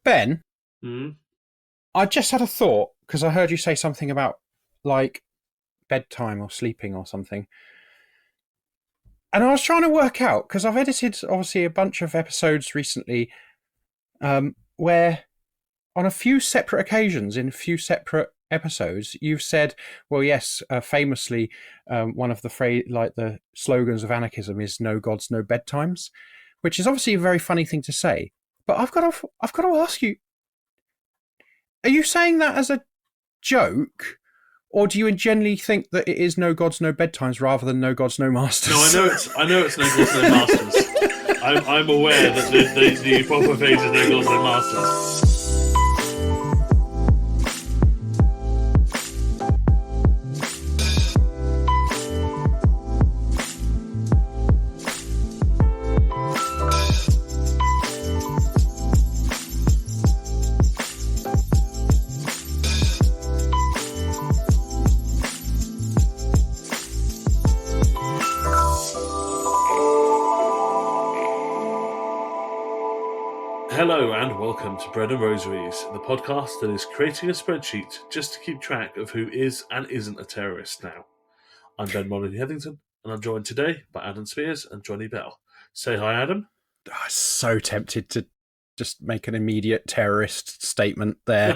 Ben, Mm. I just had a thought because I heard you say something about like bedtime or sleeping or something. And I was trying to work out, because I've edited obviously a bunch of episodes recently where on a few separate occasions in a few separate episodes, you've said, well, yes, famously, one of the slogans of anarchism is "No gods, no bedtimes," which is obviously a very funny thing to say. But I've got to ask you: are you saying that as a joke, or do you genuinely think that it is "No gods, no bedtimes" rather than "No gods, no masters"? No, I know it's "No gods, no masters." I'm aware that the proper phrase is "No gods, no masters." Hello and welcome to Bread and Rosaries, the podcast that is creating a spreadsheet just to keep track of who is and isn't a terrorist now. I'm Ben Molyneux-Heathington, and I'm joined today by Adam Spears and Jonny Bell. Say hi, Adam. I'm so tempted to just make an immediate terrorist statement there.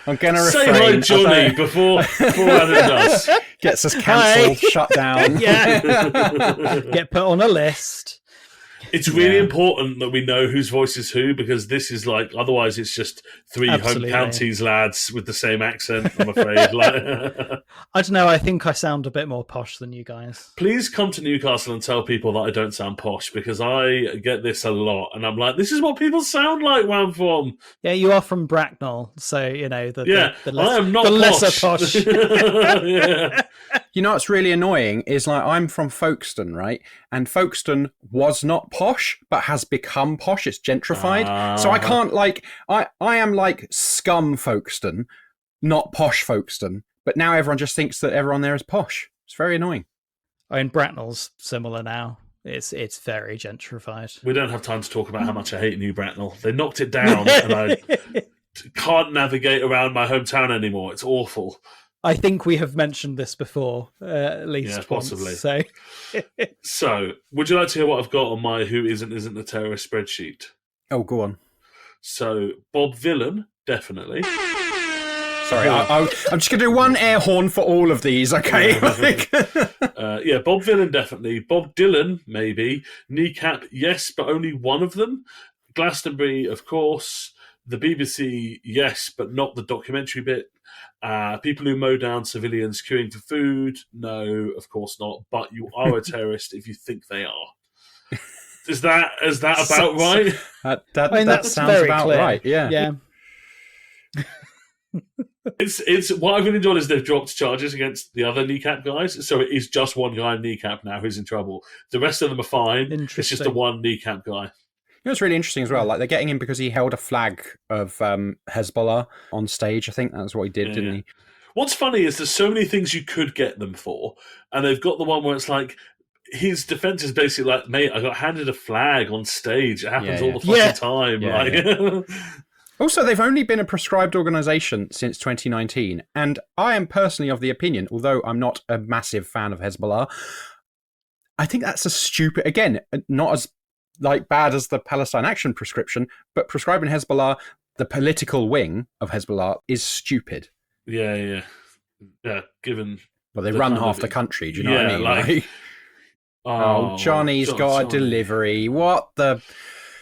I'm going to refrain. Say hi, Jonny, before Adam does. Gets us cancelled, shut down. Yeah. Get put on a list. It's really important that we know whose voice is who, because this is like, otherwise it's just three Absolutely. home counties lads with the same accent, I'm afraid. I don't know, I think I sound a bit more posh than you guys. Please come to Newcastle and tell people that I don't sound posh, because I get this a lot, and I'm like, this is what people sound like where I'm from. Yeah, you are from Bracknell, so, you know, the I am not the posh. lesser posh. Yeah. You know what's really annoying is, like, I'm from Folkestone, right? And Folkestone was not posh, but has become posh. It's gentrified. So I can't, like, I am like scum Folkestone, not posh Folkestone. But now everyone just thinks that everyone there is posh. It's very annoying. I mean, Bracknell's similar now. It's very gentrified. We don't have time to talk about how much I hate New Bracknell. They knocked it down, and I can't navigate around my hometown anymore. It's awful. I think we have mentioned this before, at least once. Possibly. So, would you like to hear what I've got on my who isn't a terrorist spreadsheet? Oh, go on. So, Bob Vylan, definitely. Sorry, I'm just going to do one air horn for all of these, okay? Bob Vylan, definitely. Bob Dylan, maybe. Kneecap, yes, but only one of them. Glastonbury, of course. The BBC, yes, but not the documentary bit. People who mow down civilians queuing for food, no, of course not. But you are a terrorist if you think they are. Is that about right? That sounds very about clear. right. Yeah. It's what I've really enjoyed is they've dropped charges against the other kneecap guys, so it is just one guy in kneecap now who's in trouble. The rest of them are fine. It's just the one kneecap guy. You know what's really interesting as well? Like, they're getting him because he held a flag of Hezbollah on stage. I think that's what he did, didn't he? What's funny is there's so many things you could get them for, and they've got the one where it's like, his defense is basically like, mate, I got handed a flag on stage. It happens all the fucking time. Yeah. Also, they've only been a proscribed organisation since 2019, and I am personally of the opinion, although I'm not a massive fan of Hezbollah, I think that's a stupid, again, not as like bad as the Palestine Action prescription, but prescribing Hezbollah, the political wing of Hezbollah, is stupid. Yeah. Given, well, they run half the country. Do you know what I mean? Like, Johnny's got a delivery. What the?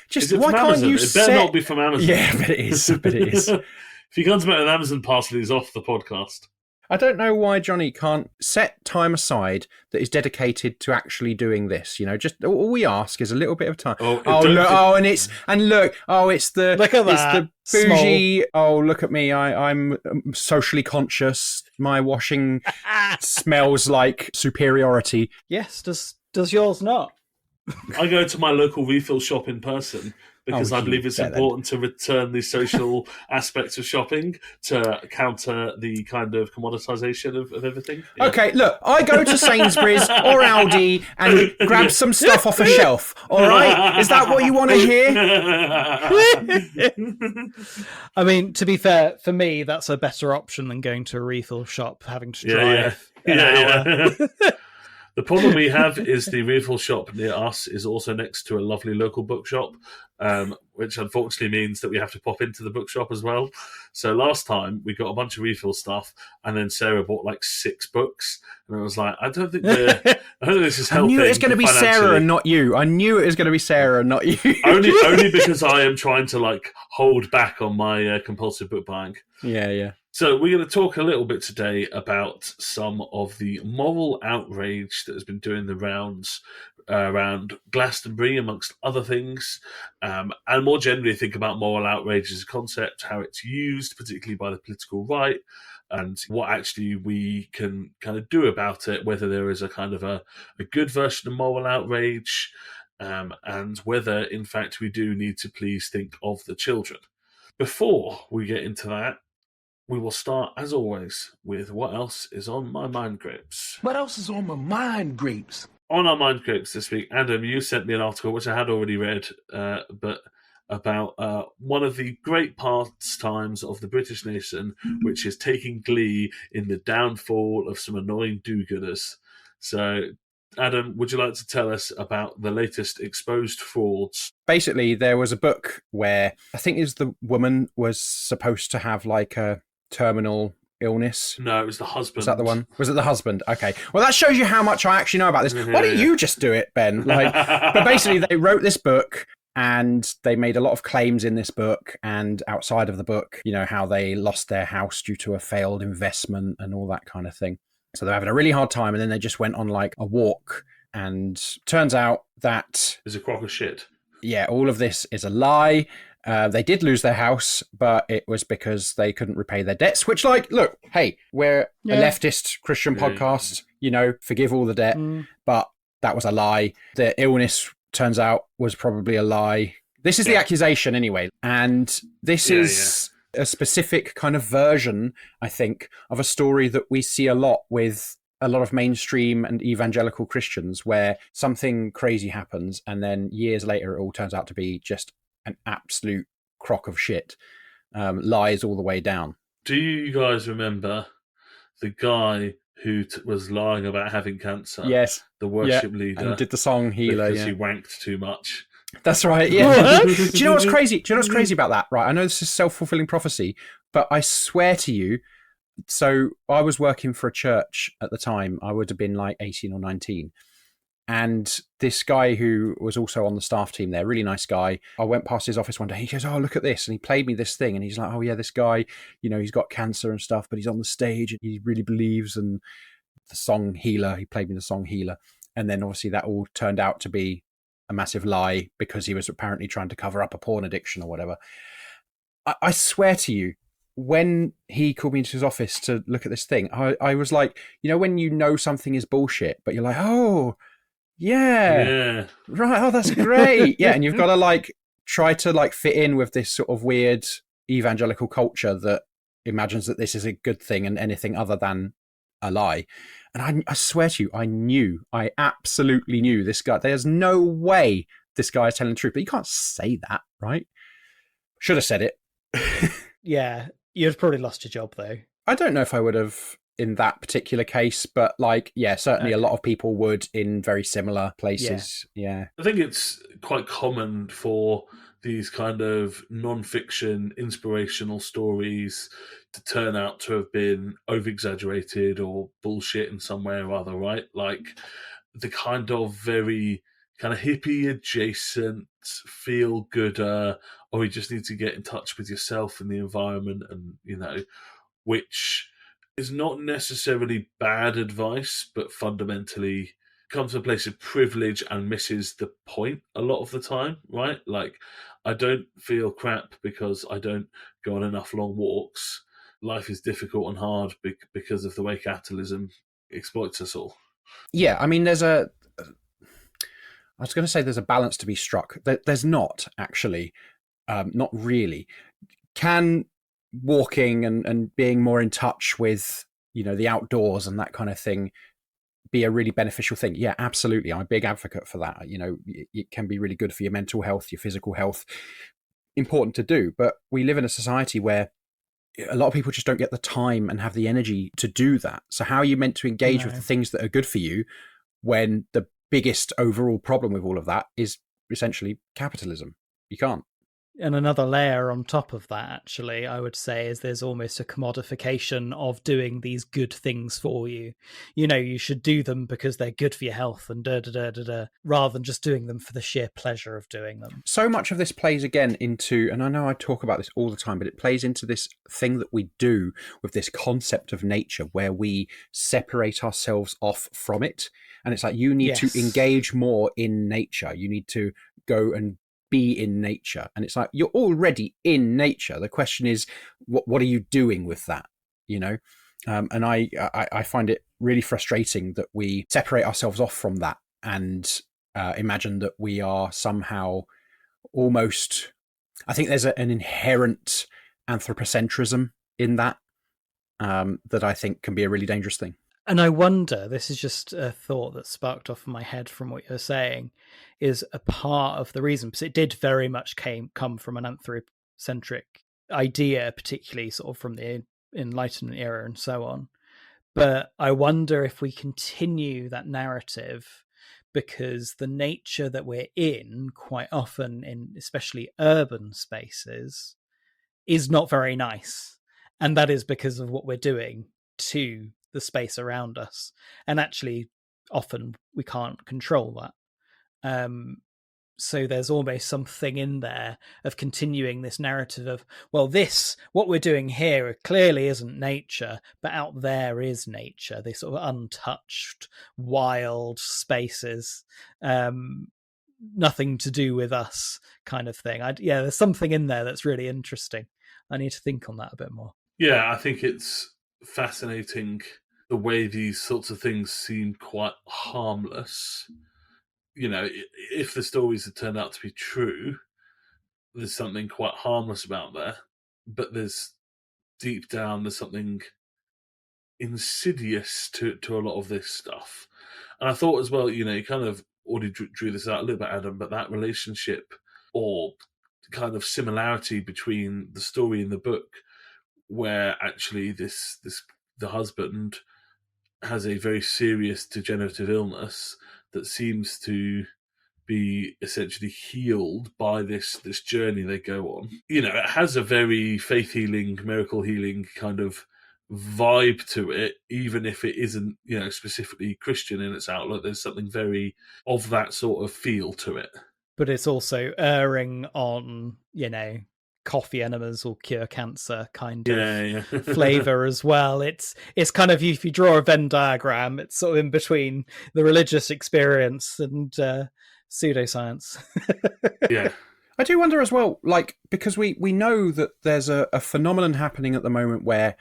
Just why can't you? It better not be from Amazon. Yeah, but it is. If you can't make an Amazon parcel, he's off the podcast. I don't know why Jonny can't set time aside that is dedicated to actually doing this. You know, just all we ask is a little bit of time. It's the bougie. Small. Oh, look at me! I'm socially conscious. My washing smells like superiority. yes, does yours not? I go to my local refill shop in person, because I believe it's fair then. important to return the social aspects of shopping to counter the kind of commoditization of everything. Yeah. Okay, look, I go to Sainsbury's or Aldi and grab some stuff off a shelf, all right? Is that what you want to hear? I mean, to be fair, for me, that's a better option than going to a refill shop, having to drive an hour. The problem we have is the refill shop near us is also next to a lovely local bookshop, which unfortunately means that we have to pop into the bookshop as well. So last time we got a bunch of refill stuff, and then Sarah bought like 6 books, and I was like, I don't think this is helping. I knew it was going to be Sarah and not you. I knew it was going to be Sarah and not you. only because I am trying to like hold back on my compulsive book buying. Yeah. So we're going to talk a little bit today about some of the moral outrage that has been doing the rounds around Glastonbury, amongst other things, and more generally think about moral outrage as a concept, how it's used, particularly by the political right, and what actually we can kind of do about it, whether there is a kind of a good version of moral outrage, and whether, in fact, we do need to please think of the children. Before we get into that, we will start, as always, with what else is on my mind grapes. What else is on my mind grapes? On our mind grapes this week, Adam, you sent me an article, which I had already read, but about one of the great pastimes of the British nation, which is taking glee in the downfall of some annoying do-gooders. So, Adam, would you like to tell us about the latest exposed frauds? Basically, there was a book where I think the woman was supposed to have like a terminal illness. No, it was the husband. Was that the one? Was it the husband? Okay. Well, that shows you how much I actually know about this. Why don't you just do it, Ben? But basically, they wrote this book and they made a lot of claims in this book and outside of the book, how they lost their house due to a failed investment and all that kind of thing. So they're having a really hard time, and then they just went on like a walk, and turns out that it's a crock of shit. Yeah, all of this is a lie. They did lose their house, but it was because they couldn't repay their debts, which, like, look, hey, we're a leftist Christian podcast, forgive all the debt, but that was a lie. The illness, turns out, was probably a lie. This is the accusation anyway, and this is a specific kind of version, I think, of a story that we see a lot with a lot of mainstream and evangelical Christians, where something crazy happens and then years later it all turns out to be just an absolute crock of shit, lies all the way down. Do you guys remember the guy who was lying about having cancer? Yes. The worship leader. And did the song Healer. Because he wanked too much. That's right, yeah. Do you know what's crazy? Do you know what's crazy about that? Right, I know this is self-fulfilling prophecy, but I swear to you, so I was working for a church at the time. I would have been like 18 or 19. And this guy who was also on the staff team there, really nice guy, I went past his office one day. He goes, oh, look at this. And he played me this thing. And he's like, oh, yeah, this guy, he's got cancer and stuff, but he's on the stage and he really believes. And the song Healer, he played me the song Healer. And then obviously that all turned out to be a massive lie because he was apparently trying to cover up a porn addiction or whatever. I swear to you, when he called me into his office to look at this thing, I was like, when something is bullshit, but you're like, oh, yeah. Right. Oh, that's great. Yeah. And you've got to try to fit in with this sort of weird evangelical culture that imagines that this is a good thing and anything other than a lie. And I swear to you, I absolutely knew this guy. There's no way this guy is telling the truth, but you can't say that, right? Should have said it. Yeah. You'd probably lost your job though. I don't know if I would have in that particular case, but certainly a lot of people would in very similar places. Yeah. I think it's quite common for these kind of non-fiction inspirational stories to turn out to have been over-exaggerated or bullshit in some way or other, right? Like the kind of very kind of hippie adjacent, feel-gooder, or you just need to get in touch with yourself and the environment and, which is not necessarily bad advice, but fundamentally comes from a place of privilege and misses the point a lot of the time, right? Like, I don't feel crap because I don't go on enough long walks. Life is difficult and hard because of the way capitalism exploits us all. Yeah, I mean, I was going to say there's a balance to be struck. There's not, actually. Not really. Can walking and being more in touch with, the outdoors and that kind of thing be a really beneficial thing? Yeah, absolutely. I'm a big advocate for that. It can be really good for your mental health, your physical health. Important to do. But we live in a society where a lot of people just don't get the time and have the energy to do that. So how are you meant to engage with the things that are good for you when the biggest overall problem with all of that is essentially capitalism? You can't. And another layer on top of that, actually, I would say, is there's almost a commodification of doing these good things for you. You should do them because they're good for your health and rather than just doing them for the sheer pleasure of doing them. So much of this plays again into, and I know I talk about this all the time, but it plays into this thing that we do with this concept of nature where we separate ourselves off from it. And it's like, you need to engage more in nature. You need to go and be in nature. And it's like, you're already in nature. The question is, what are you doing with that? And I find it really frustrating that we separate ourselves off from that and imagine that we are somehow almost, I think there's an inherent anthropocentrism in that that I think can be a really dangerous thing. And I wonder, this is just a thought that sparked off in my head from what you're saying, is a part of the reason, because it did very much come from an anthropocentric idea, particularly sort of from the Enlightenment era and so on. But I wonder if we continue that narrative, because the nature that we're in quite often, in especially urban spaces, is not very nice. And that is because of what we're doing to the space around us, and actually often we can't control that. So there's almost something in there of continuing this narrative of, well, what we're doing here clearly isn't nature, but out there is nature, these sort of untouched wild spaces, nothing to do with us kind of thing. There's something in there that's really interesting. I need to think on that a bit more. I think it's fascinating the way these sorts of things seem quite harmless. If the stories have turned out to be true, there's something quite harmless about there. But deep down, there's something insidious to a lot of this stuff. And I thought as well, you kind of already drew this out a little bit, Adam, but that relationship or kind of similarity between the story and the book, where actually the husband has a very serious degenerative illness that seems to be essentially healed by this journey they go on. It has a very faith healing, miracle healing kind of vibe to it, even if it isn't, specifically Christian in its outlook. There's something very of that sort of feel to it. But it's also erring on, coffee enemas will cure cancer kind of flavor as well. It's kind of, if you draw a Venn diagram, it's sort of in between the religious experience and pseudoscience. I do wonder as well, because we know that there's a phenomenon happening at the moment where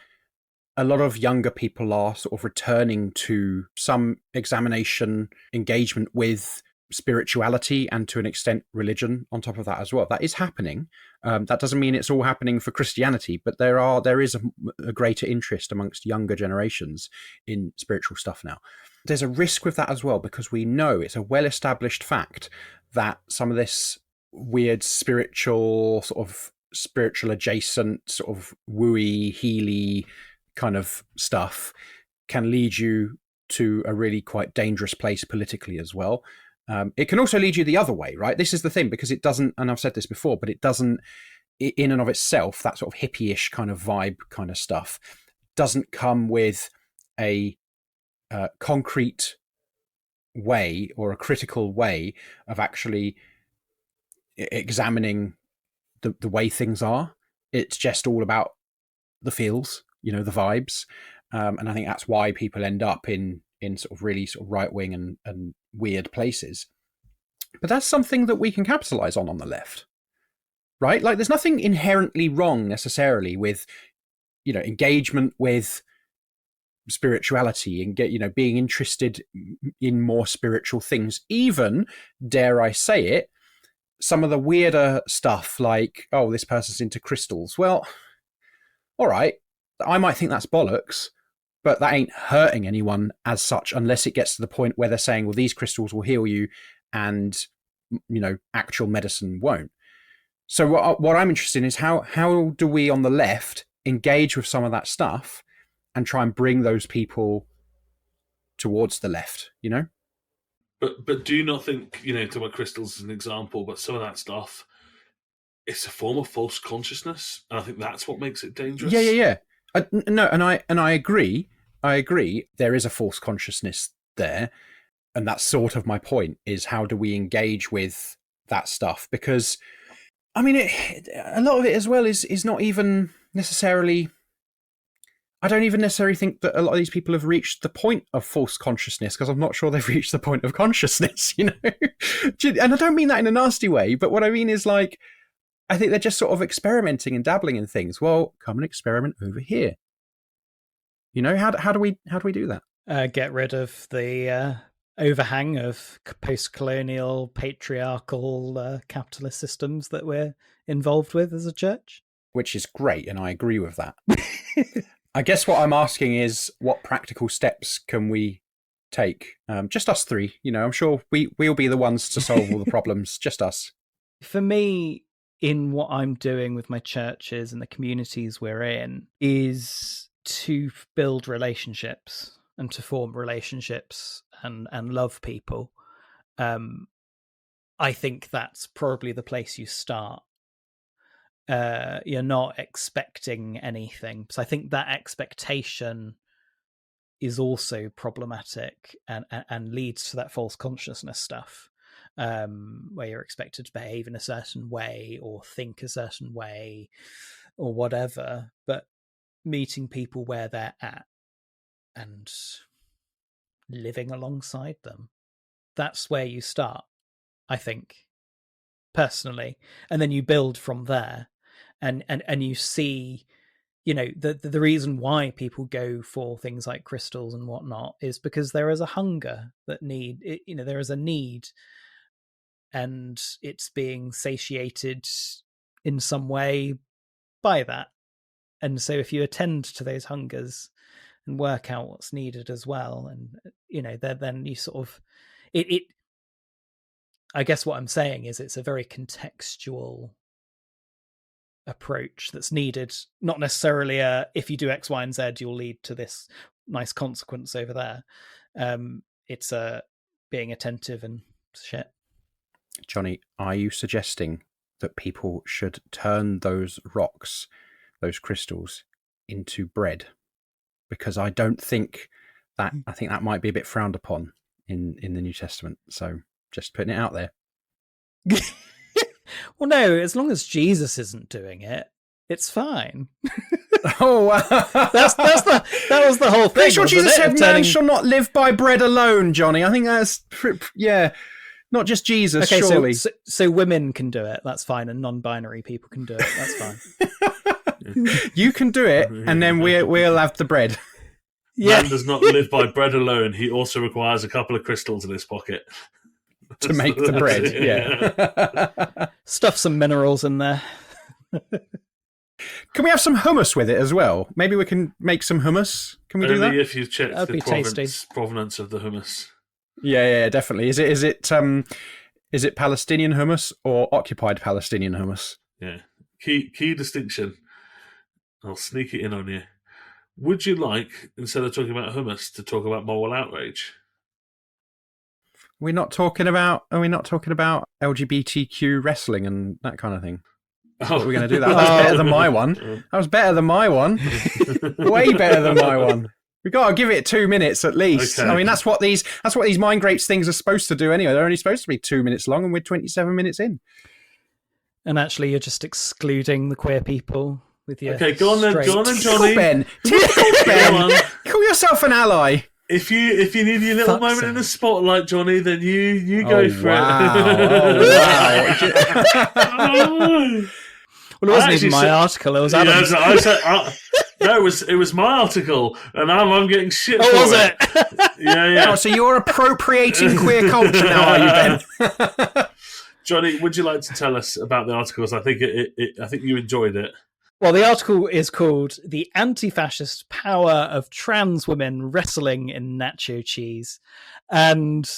a lot of younger people are sort of returning to some examination, engagement with spirituality and to an extent religion on top of that as well. That is happening. That doesn't mean it's all happening for Christianity, but there is a greater interest amongst younger generations in spiritual stuff now. There's a risk with that as well, because we know it's a well-established fact that some of this weird spiritual adjacent sort of wooey, healy kind of stuff can lead you to a really quite dangerous place politically as well. It can also lead you the other way, right? This is the thing, because it doesn't, and I've said this before, but it doesn't, in and of itself, that sort of hippie-ish kind of vibe kind of stuff doesn't come with a concrete way or a critical way of actually examining the way things are. It's just all about the feels, the vibes. And I think that's why people end up in sort of really sort of right-wing and weird places. But that's something that we can capitalize on the left, right? There's nothing inherently wrong necessarily with, engagement with spirituality and being interested in more spiritual things. Even, dare I say it, some of the weirder stuff like, oh, this person's into crystals. Well, all right, I might think that's bollocks, but that ain't hurting anyone as such, unless it gets to the point where they're saying, well, these crystals will heal you and, actual medicine won't. So what I'm interested in is how do we on the left engage with some of that stuff and try and bring those people towards the left, But do you not think, talk about crystals as an example, but some of that stuff, it's a form of false consciousness, and I think that's what makes it dangerous. Yeah. No, and I agree. There is a false consciousness there, and that's sort of my point: is how do we engage with that stuff? Because, I mean, a lot of it as well is not even necessarily. I don't even necessarily think that a lot of these people have reached the point of false consciousness, because I'm not sure they've reached the point of consciousness, And I don't mean that in a nasty way, but what I mean is, like, I think they're just sort of experimenting and dabbling in things. Well, come and experiment over here. How do we do that? Get rid of the overhang of post-colonial, patriarchal, capitalist systems that we're involved with as a church. Which is great, and I agree with that. I guess what I'm asking is, what practical steps can we take? Just us three, I'm sure we'll be the ones to solve all the problems, just us. For me, in what I'm doing with my churches and the communities we're in, is to build relationships and to form relationships and love people. I think that's probably the place you start. You're not expecting anything. So I think that expectation is also problematic and leads to that false consciousness stuff, where you're expected to behave in a certain way or think a certain way or whatever. But meeting people where they're at and living alongside them, that's where you start, I think, personally. And then you build from there. And you see, the reason why people go for things like crystals and whatnot is because there is a hunger there is a need, and it's being satiated in some way by that. And so if you attend to those hungers and work out what's needed as well, and then you sort of it I guess what I'm saying is it's a very contextual approach that's needed, not necessarily if you do X, Y, and Z, you'll lead to this nice consequence over there. It's being attentive and shit. Jonny, are you suggesting that people should turn those rocks, those crystals, into bread? Because I don't think that, I think that might be a bit frowned upon in the New Testament. So just putting it out there. Well, no, as long as Jesus isn't doing it, it's fine. Oh, that was the whole thing. Pretty sure Jesus said, "Man shall not live by bread alone." Jonny, I think that's not just Jesus. Okay, surely. So women can do it. That's fine, and non-binary people can do it. That's fine. You can do it, and then we'll have the bread. Yeah. Man does not live by bread alone. He also requires a couple of crystals in his pocket to make the bread. Yeah. Stuff some minerals in there. Can we have some hummus with it as well? Maybe we can make some hummus. Can we do that? Only if you check That'd the provenance of the hummus. Yeah, definitely. Is it Palestinian hummus or occupied Palestinian hummus? Yeah. Key distinction. I'll sneak it in on you. Would you like, instead of talking about hummus, to talk about moral outrage? Are we not talking about LGBTQ wrestling and that kind of thing? Oh. We're going to do that. That's better than my one. That was better than my one. Way better than my one. We got to give it 2 minutes at least. Okay. I mean, that's what these mind grapes things are supposed to do anyway. They're only supposed to be 2 minutes long, and we're 27 minutes in. And actually, you're just excluding the queer people with your. Okay, go on then, Jonny. Ben. Ben. Call yourself an ally. If you need your little moment in the spotlight, Jonny, then you go for it. Wow. Well, it wasn't even my article. It was Adam's. No, it was my article, and now I'm getting shit for was it. it? Yeah. Oh, so you're appropriating queer culture now, are you, Ben? Jonny, would you like to tell us about the articles? I think I think you enjoyed it. Well, the article is called "The Anti-Fascist Power of Trans Women Wrestling in Nacho Cheese," and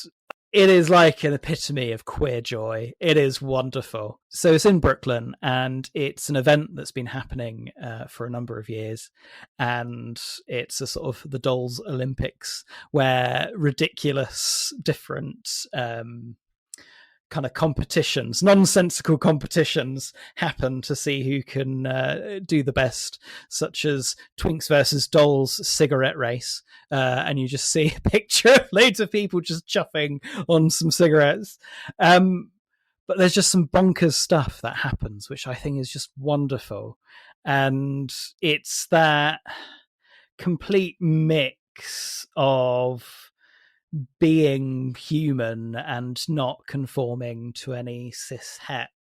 it is like an epitome of queer joy. It is wonderful. So it's in Brooklyn, and it's an event that's been happening for a number of years. And it's a sort of the Dolls Olympics, where ridiculous, different kind of competitions, nonsensical competitions happen to see who can do the best, such as Twinks versus Dolls cigarette race. And you just see a picture of loads of people just chuffing on some cigarettes. But there's just some bonkers stuff that happens, which I think is just wonderful. And it's that complete mix of being human and not conforming to any cis-het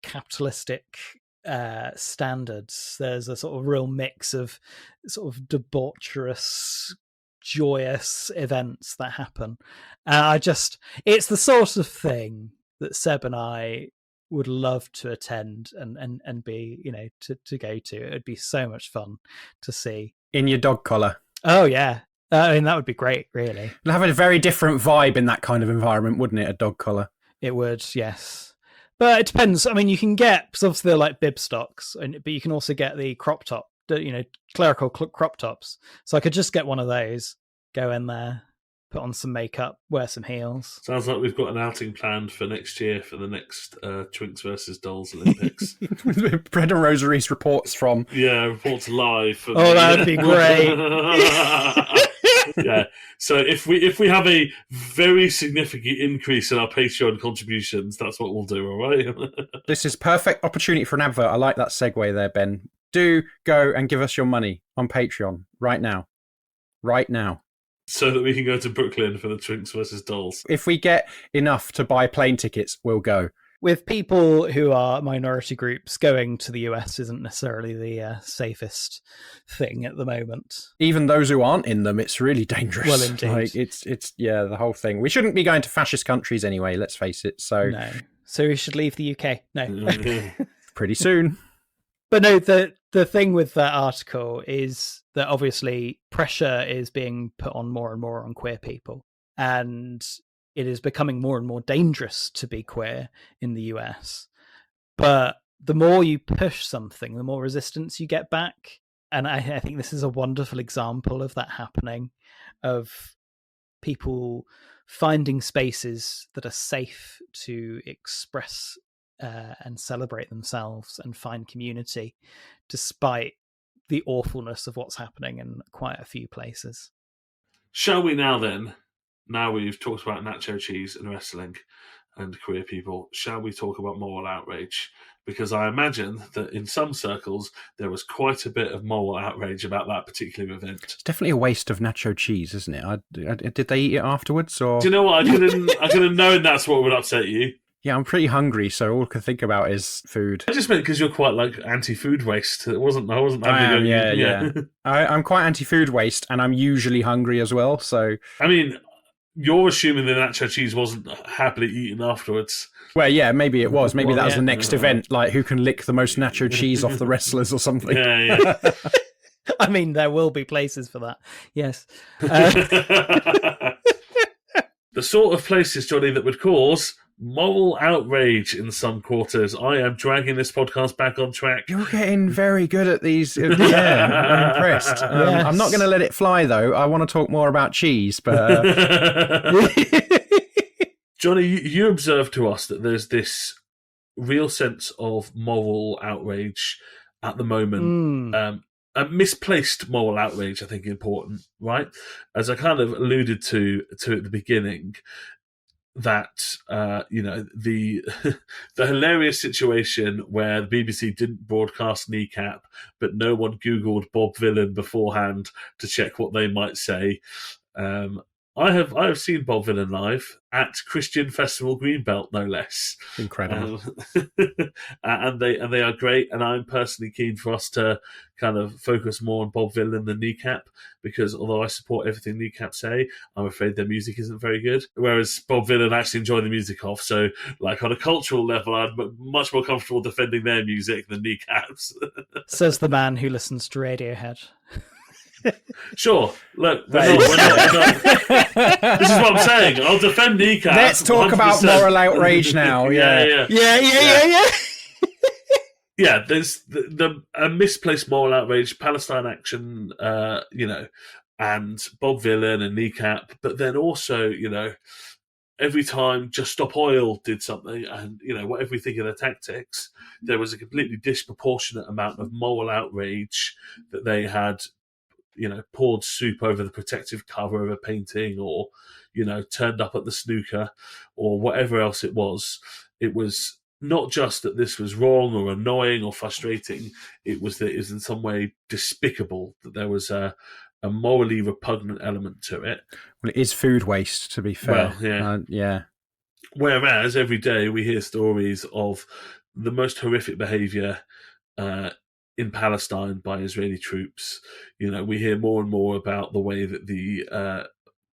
capitalistic standards. There's a sort of real mix of sort of debaucherous, joyous events that happen. It's the sort of thing that Seb and I would love to attend and be, to go to. It would be so much fun to see. In your dog collar. Oh, yeah. I mean, that would be great, really. It'll have a very different vibe in that kind of environment, wouldn't it? A dog collar. It would, yes. But it depends. I mean, you can get, because obviously they're like bib stocks, but you can also get the crop top, clerical crop tops. So I could just get one of those, go in there, put on some makeup, wear some heels. Sounds like we've got an outing planned for next year for the next Twinks versus Dolls Olympics. Bread and Rosaries reports from. Yeah, reports live. That would be great. Yeah. So if we have a very significant increase in our Patreon contributions, that's what we'll do, all right? This is perfect opportunity for an advert. I like that segue there, Ben. Do go and give us your money on Patreon right now. Right now. So that we can go to Brooklyn for the Twinks versus Dolls. If we get enough to buy plane tickets, we'll go. With people who are minority groups, going to the US isn't necessarily the safest thing at the moment. Even those who aren't in them, it's really dangerous. Well, indeed. Like, it's the whole thing. We shouldn't be going to fascist countries anyway, let's face it. So no. So we should leave the UK. No. Pretty soon. But no, the thing with that article is that obviously pressure is being put on more and more on queer people. And it is becoming more and more dangerous to be queer in the US. But the more you push something, the more resistance you get back. And I think this is a wonderful example of that happening, of people finding spaces that are safe to express and celebrate themselves and find community, despite the awfulness of what's happening in quite a few places. Shall we now then, now we've talked about nacho cheese and wrestling and queer people, shall we talk about moral outrage? Because I imagine that in some circles there was quite a bit of moral outrage about that particular event. It's definitely a waste of nacho cheese, isn't it? Did they eat it afterwards? Or do you know what? I could have known that's what would upset you. Yeah, I'm pretty hungry, so all I can think about is food. I just meant because you're quite like anti-food waste. I wasn't. I am, yeah. I'm quite anti-food waste, and I'm usually hungry as well. So I mean, you're assuming the nacho cheese wasn't happily eaten afterwards. Well, yeah, maybe it was. Maybe that was the next event, like who can lick the most nacho cheese off the wrestlers or something. Yeah. I mean, there will be places for that. Yes. The sort of places, Jonny, that would cause moral outrage in some quarters. I am dragging this podcast back on track. You're getting very good at these. Yeah, I'm impressed. Yes. I'm not going to let it fly, though. I want to talk more about cheese, but... Jonny, you observed to us that there's this real sense of moral outrage at the moment. A misplaced moral outrage, I think, important, right? As I kind of alluded to at the beginning, that the hilarious situation where the BBC didn't broadcast Kneecap, but no one Googled Bob Vylan beforehand to check what they might say. I have seen Bob Vylan live at Christian Festival Greenbelt, no less. Incredible. And they are great. And I'm personally keen for us to kind of focus more on Bob Vylan than Kneecap, because although I support everything Kneecap say, I'm afraid their music isn't very good. Whereas Bob Vylan actually enjoy the music of. So, like on a cultural level, I'm much more comfortable defending their music than Kneecap's. Says the man who listens to Radiohead. Sure. Look, we're not. This is what I'm saying. I'll defend Kneecap. Let's talk 100%. about moral outrage now. Yeah. Yeah. There's the misplaced moral outrage, Palestine action, and Bob Vylan and Kneecap. But then also, every time Just Stop Oil did something, and whatever we think of their tactics, there was a completely disproportionate amount of moral outrage that they had. Poured soup over the protective cover of a painting, or, turned up at the snooker, or whatever else it was. It was not just that this was wrong or annoying or frustrating. It was that it was in some way despicable, that there was a morally repugnant element to it. Well, it is food waste, to be fair. Well, yeah. Whereas every day we hear stories of the most horrific behaviour in Palestine by Israeli troops. We hear more and more about the way that the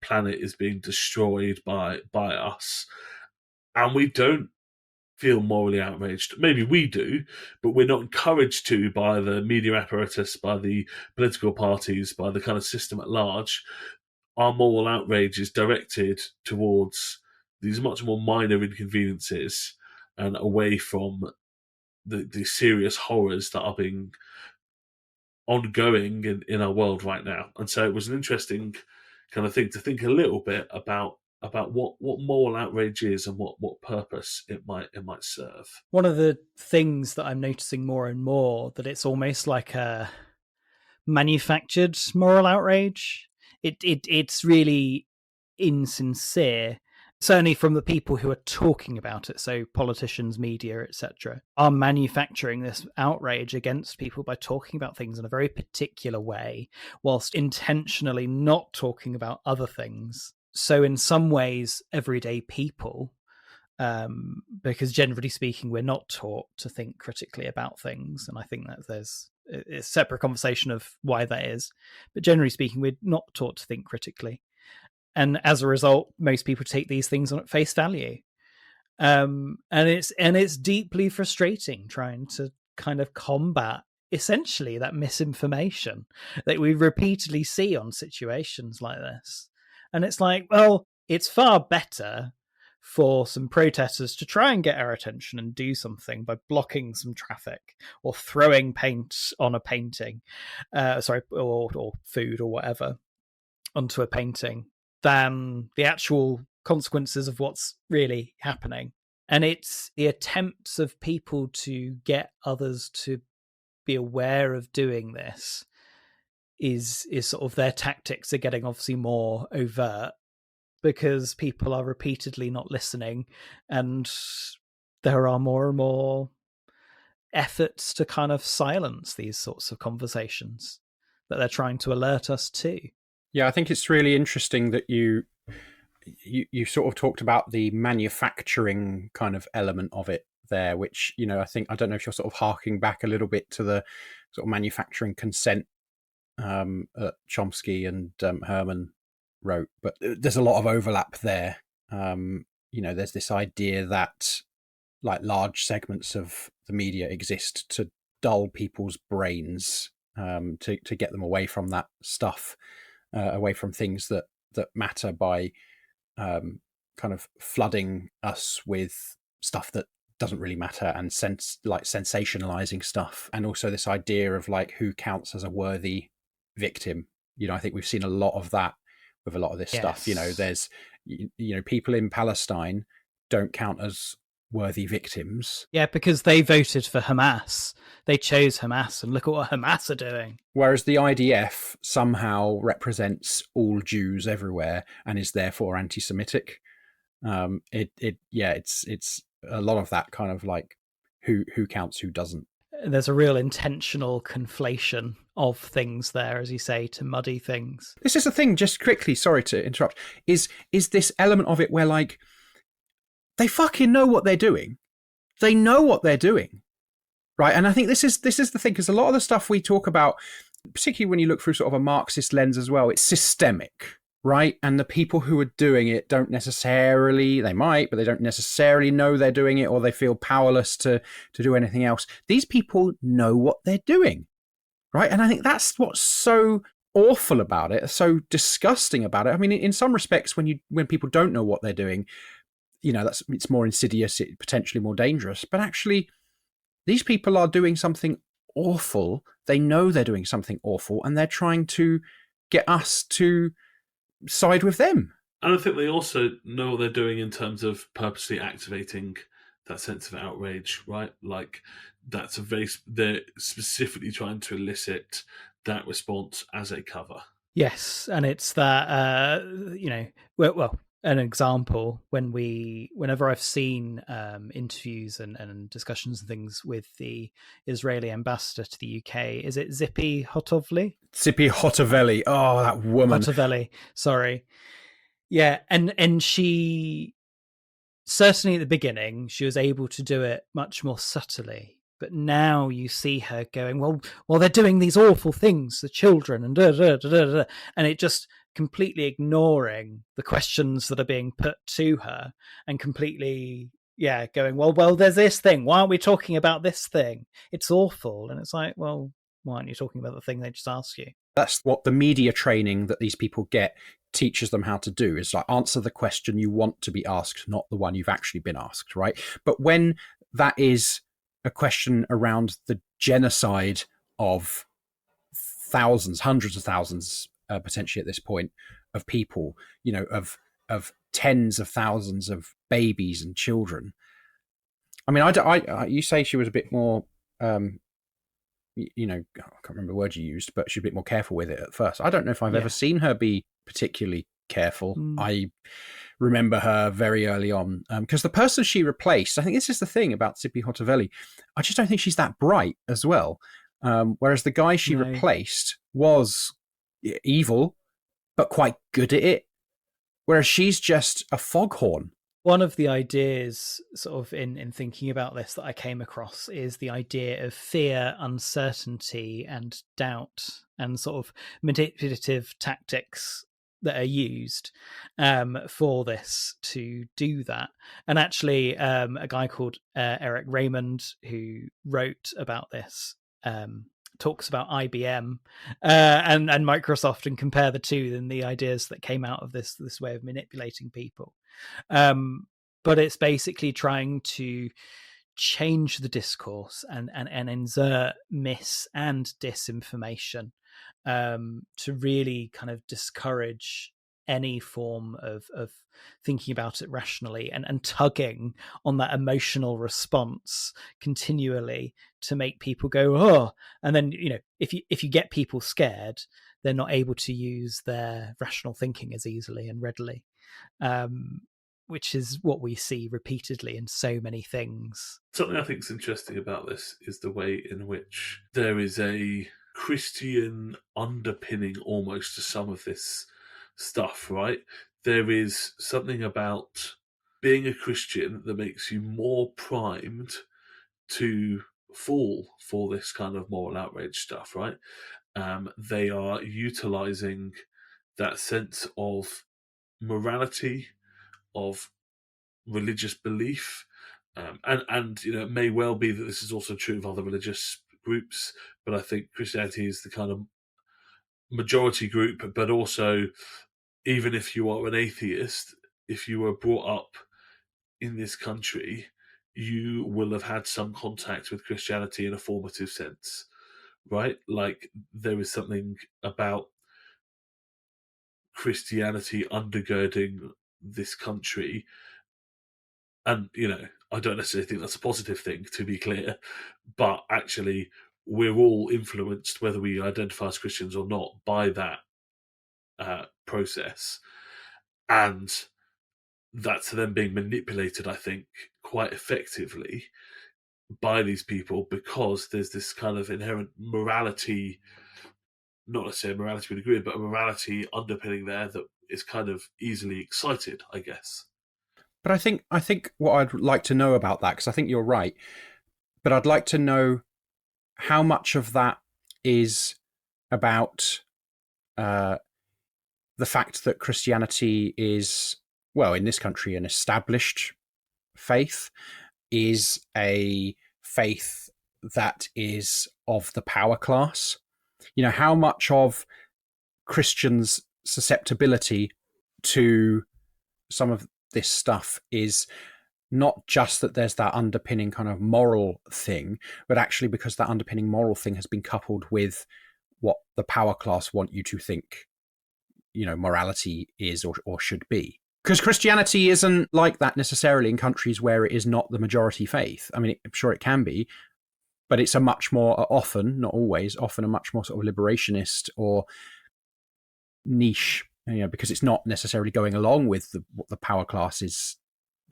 planet is being destroyed by us, and we don't feel morally outraged. Maybe we do, but we're not encouraged to by the media apparatus, by the political parties, by the kind of system at large. Our moral outrage is directed towards these much more minor inconveniences and away from the serious horrors that are being ongoing in our world right now. And so it was an interesting kind of thing to think a little bit about what moral outrage is and what purpose it might serve. One of the things that I'm noticing more and more, that it's almost like a manufactured moral outrage. It's really insincere, certainly from the people who are talking about it. So politicians, media, etc., are manufacturing this outrage against people by talking about things in a very particular way, whilst intentionally not talking about other things. So in some ways, everyday people, because generally speaking, we're not taught to think critically about things. And I think that there's a separate conversation of why that is. But generally speaking, we're not taught to think critically. And as a result, most people take these things on at face value. And it's deeply frustrating trying to kind of combat essentially that misinformation that we repeatedly see on situations like this. And it's like, well, it's far better for some protesters to try and get our attention and do something by blocking some traffic or throwing paint on a painting, or food or whatever onto a painting, than the actual consequences of what's really happening. And it's the attempts of people to get others to be aware of doing this is sort of their tactics are getting obviously more overt, because people are repeatedly not listening, and there are more and more efforts to kind of silence these sorts of conversations that they're trying to alert us to. Yeah, I think it's really interesting that you sort of talked about the manufacturing kind of element of it there, which, I don't know if you're sort of harking back a little bit to the sort of manufacturing consent that Chomsky and Herman wrote, but there's a lot of overlap there. There's this idea that like large segments of the media exist to dull people's brains, to get them away from that stuff, away from things that matter, by kind of flooding us with stuff that doesn't really matter, and sensationalizing stuff. And also this idea of like who counts as a worthy victim. I think we've seen a lot of that with a lot of this stuff. There's people in Palestine don't count as worthy victims. Yeah, because they voted for Hamas. They chose Hamas, and look at what Hamas are doing. Whereas the IDF somehow represents all Jews everywhere and is therefore anti-Semitic. It's a lot of that kind of like who counts, who doesn't. there's a real intentional conflation of things there, as you say, to muddy things. This is the thing, just quickly, sorry to interrupt, is this element of it where, like, they fucking know what they're doing. They know what they're doing, right? And I think this is the thing, because a lot of the stuff we talk about, particularly when you look through sort of a Marxist lens as well, it's systemic, right? And the people who are doing it don't necessarily, they might, but they don't necessarily know they're doing it, or they feel powerless to do anything else. These people know what they're doing, right? And I think that's what's so awful about it, so disgusting about it. I mean, in some respects, when people don't know what they're doing, it's more insidious, potentially more dangerous. But actually, these people are doing something awful. They know they're doing something awful, and they're trying to get us to side with them. And I think they also know what they're doing in terms of purposely activating that sense of outrage, right? Like, they're specifically trying to elicit that response as a cover. Yes, and it's that well, an example whenever I've seen interviews and discussions and things with the Israeli ambassador to the UK, is it Zippy Hotlli? Zippy Hotlli. Oh, that woman. Hotlli, sorry. Yeah, and she certainly at the beginning she was able to do it much more subtly. But now you see her going, well, they're doing these awful things, the children, and and it just completely ignoring the questions that are being put to her, and completely, going, well, there's this thing. Why aren't we talking about this thing? It's awful. And it's like, well, why aren't you talking about the thing they just asked you? That's what the media training that these people get teaches them how to do, is like answer the question you want to be asked, not the one you've actually been asked, right? But when that is a question around the genocide of thousands, hundreds of thousands, potentially at this point, of people, of tens of thousands of babies and children. I mean, you say she was a bit more, I can't remember the word you used, but she's a bit more careful with it at first. I don't know if I've ever seen her be particularly careful. I remember her very early on, because the person she replaced, I think this is the thing about Zippy Hotlli, I just don't think she's that bright as well. Whereas the guy she replaced was evil, but quite good at it. Whereas she's just a foghorn. One of the ideas sort of in thinking about this that I came across is the idea of fear, uncertainty, and doubt, and sort of manipulative tactics that are used for this to do that. And actually, a guy called Raymond, who wrote about this, talks about IBM and Microsoft, and compare the two and the ideas that came out of this way of manipulating people. But it's basically trying to change the discourse and insert mis and disinformation to really kind of discourage any form of thinking about it rationally, and tugging on that emotional response continually to make people go, oh, and then, if you get people scared, they're not able to use their rational thinking as easily and readily, which is what we see repeatedly in so many things. Something I think is interesting about this is the way in which there is a Christian underpinning almost to some of this stuff, right? There is something about being a Christian that makes you more primed to fall for this kind of moral outrage stuff, right? They are utilizing that sense of morality, of religious belief, and it may well be that this is also true of other religious groups, but I think Christianity is the kind of majority group. But also, even if you are an atheist, if you were brought up in this country, you will have had some contact with Christianity in a formative sense, right? Like, there is something about Christianity undergirding this country. And, I don't necessarily think that's a positive thing, to be clear, but actually we're all influenced, whether we identify as Christians or not, by that process. And that's then being manipulated, I think, quite effectively by these people because there's this kind of inherent morality, not necessarily morality with a degree, but a morality underpinning there that is kind of easily excited, I guess. But I think what I'd like to know about that, because I think you're right, but I'd like to know how much of that is about the fact that Christianity is, well, in this country, an established faith, is a faith that is of the power class. You know, how much of Christians' susceptibility to some of this stuff is not just that there's that underpinning kind of moral thing, but actually because that underpinning moral thing has been coupled with what the power class want you to think, you know, morality is or should be. Because Christianity isn't like that necessarily in countries where it is not the majority faith. I mean, I'm sure it can be, but it's a much more often, not always, often a much more sort of liberationist or niche, you know, because it's not necessarily going along with what the power class is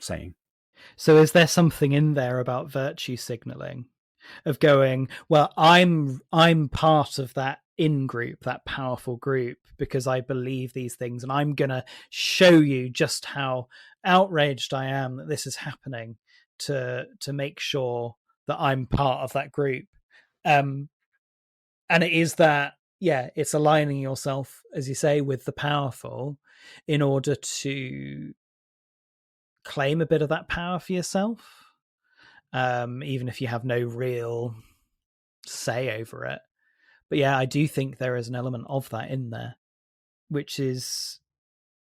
saying. So is there something in there about virtue signaling, of going, well, I'm part of that in-group, that powerful group, because I believe these things, and I'm going to show you just how outraged I am that this is happening to make sure that I'm part of that group. And it is that, yeah, it's aligning yourself, as you say, with the powerful in order to claim a bit of that power for yourself, even if you have no real say over it. But yeah, I do think there is an element of that in there, which is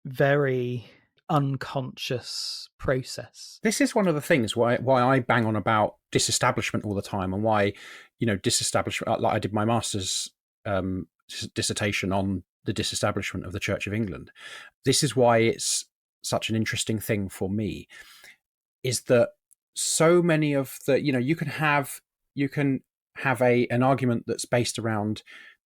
very unconscious process. This is one of the things why I bang on about disestablishment all the time, and why, you know, disestablishment, like I did my master's dissertation on the disestablishment of the Church of England. This is why it's such an interesting thing for me, is that so many of the, you know, you can have an argument that's based around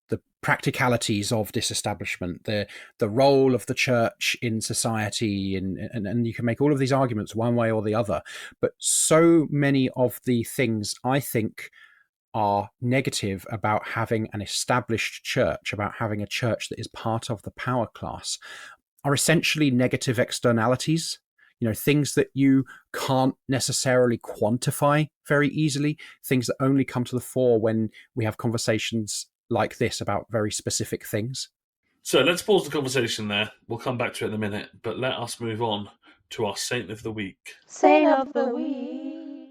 the practicalities of disestablishment, the role of the church in society, and you can make all of these arguments one way or the other. But so many of the things I think are negative about having an established church, about having a church that is part of the power class, are essentially negative externalities. You know, things that you can't necessarily quantify very easily, things that only come to the fore when we have conversations like this about very specific things. So let's pause the conversation there. We'll come back to it in a minute, but let us move on to our Saint of the Week. Saint of the Week.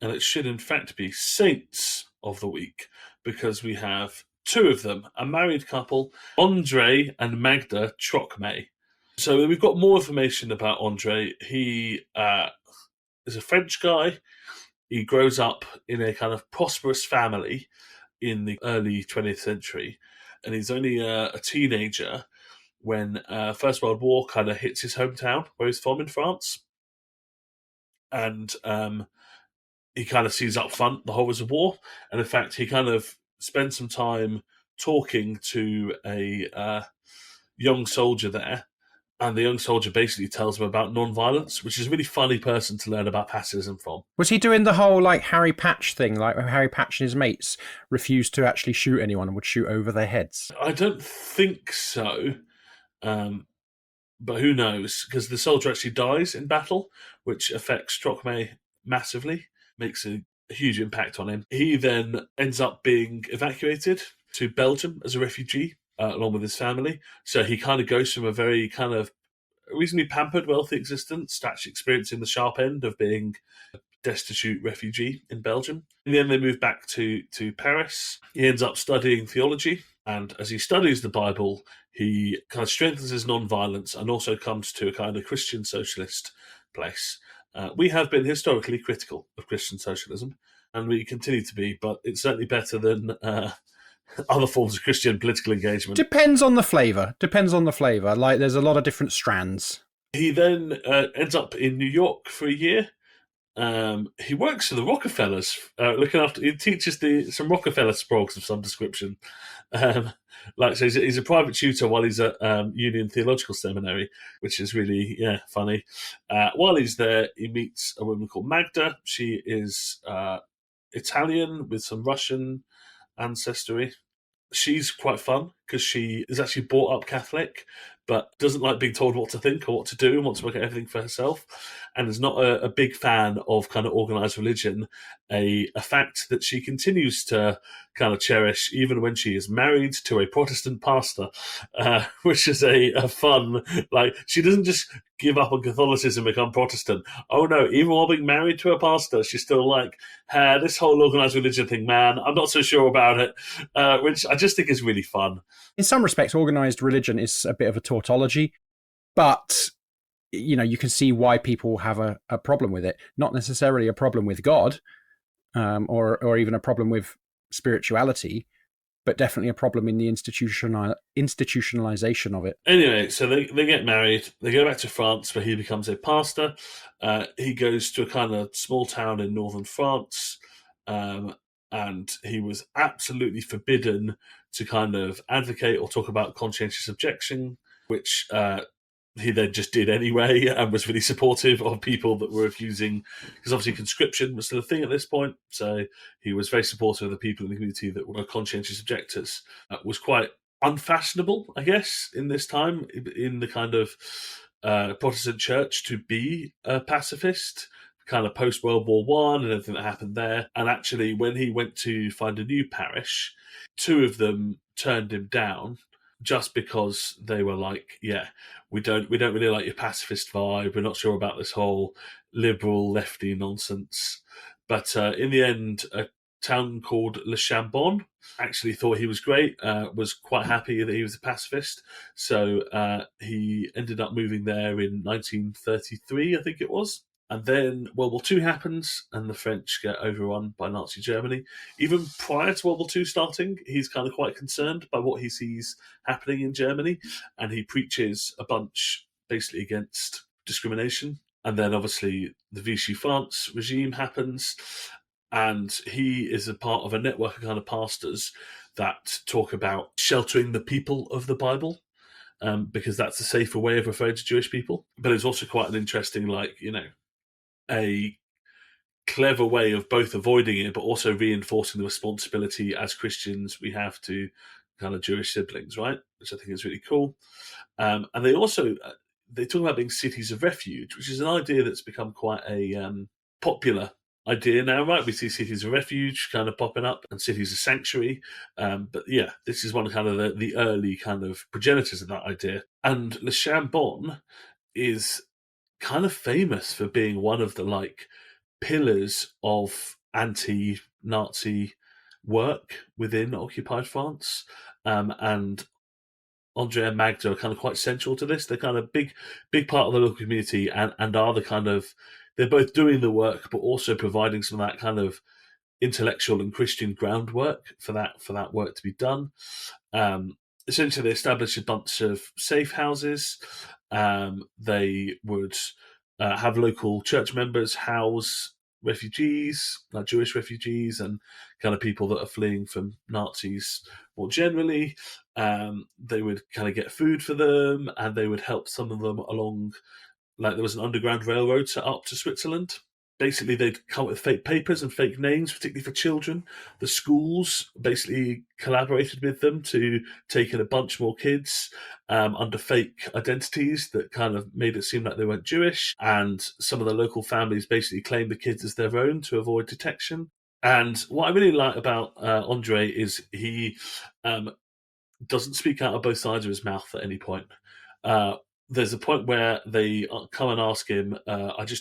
And it should in fact be Saints of the Week, because we have two of them, a married couple, Andre and Magda Trome. So we've got more information about Andre. He is a French guy. He grows up in a kind of prosperous family in the early 20th century. And he's only a teenager when First World War kind of hits his hometown, where he's from in France. And he kind of sees up front the horrors of war. And in fact, he kind of spends some time talking to a young soldier there. And the young soldier basically tells him about non-violence, which is a really funny person to learn about pacifism from. Was he doing the whole, like, Harry Patch thing, like Harry Patch and his mates refused to actually shoot anyone and would shoot over their heads? I don't think so, but who knows? Because the soldier actually dies in battle, which affects Trome massively, makes a huge impact on him. He then ends up being evacuated to Belgium as a refugee, along with his family. So he kind of goes from a very kind of reasonably pampered, wealthy existence to actually experiencing the sharp end of being a destitute refugee in Belgium. And then they move back to Paris. He ends up studying theology. And as he studies the Bible, he kind of strengthens his non-violence and also comes to a kind of Christian socialist place. We have been historically critical of Christian socialism, and we continue to be, but it's certainly better than other forms of Christian political engagement. Depends on the flavour. Like, there's a lot of different strands. He then ends up in New York for a year, he works for the Rockefellers, looking after. He teaches some Rockefeller sprogs of some description. So he's a private tutor while he's at Union Theological Seminary, which is really funny. While he's there, he meets a woman called Magda. She is Italian with some Russian ancestry. She's quite fun because she is actually brought up Catholic, but doesn't like being told what to think or what to do and wants to work out everything for herself, and is not a big fan of kind of organised religion, a fact that she continues to kind of cherish even when she is married to a Protestant pastor, which is a fun, like, she doesn't just give up on Catholicism and become Protestant. Oh no, even while being married to a pastor, she's still like, this whole organised religion thing, man, I'm not so sure about it, which I just think is really fun. In some respects, organised religion is a bit of a tautology, but you can see why people have a problem with it. Not necessarily a problem with God, or even a problem with spirituality, but definitely a problem in the institutionalization of it. Anyway, so they get married. They go back to France, where he becomes a pastor. He goes to a kind of small town in northern France, and he was absolutely forbidden to kind of advocate or talk about conscientious objection, which he then just did anyway, and was really supportive of people that were refusing, because obviously conscription was still a thing at this point. So he was very supportive of the people in the community that were conscientious objectors. Was quite unfashionable, I guess, in this time, in the kind of Protestant church, to be a pacifist, kind of post World War One and everything that happened there. And actually, when he went to find a new parish, two of them turned him down just because they were like, we don't really like your pacifist vibe. We're not sure about this whole liberal lefty nonsense. But in the end, a town called Le Shambon actually thought he was great, was quite happy that he was a pacifist. So he ended up moving there in 1933, I think it was. And then World War II happens, and the French get overrun by Nazi Germany. Even prior to World War II starting, he's kind of quite concerned by what he sees happening in Germany, and he preaches a bunch basically against discrimination. And then obviously the Vichy France regime happens, and he is a part of a network of kind of pastors that talk about sheltering the people of the Bible, because that's a safer way of referring to Jewish people. But it's also quite an interesting, a clever way of both avoiding it, but also reinforcing the responsibility as Christians we have to kind of Jewish siblings, right? Which I think is really cool. And they also, they talk about being cities of refuge, which is an idea that's become quite a popular idea now, right? We see cities of refuge kind of popping up and cities of sanctuary. But yeah, this is one of kind of the early kind of progenitors of that idea. And Le Chambon is kind of famous for being one of the pillars of anti-Nazi work within occupied France, and Andre and Magda are kind of quite central to this. They're kind of big part of the local community, and are the kind of, they're both doing the work but also providing some of that kind of intellectual and Christian groundwork for that work to be done. Essentially, they established a bunch of safe houses. They would have local church members house refugees, like Jewish refugees, and kind of people that are fleeing from Nazis more generally. They would kind of get food for them, and they would help some of them along. Like, there was an underground railroad set up to Switzerland. Basically, they'd come up with fake papers and fake names, particularly for children. The schools basically collaborated with them to take in a bunch more kids under fake identities that kind of made it seem like they weren't Jewish. And some of the local families basically claimed the kids as their own to avoid detection. And what I really like about Andre is he doesn't speak out of both sides of his mouth at any point. There's a point where they come and ask him,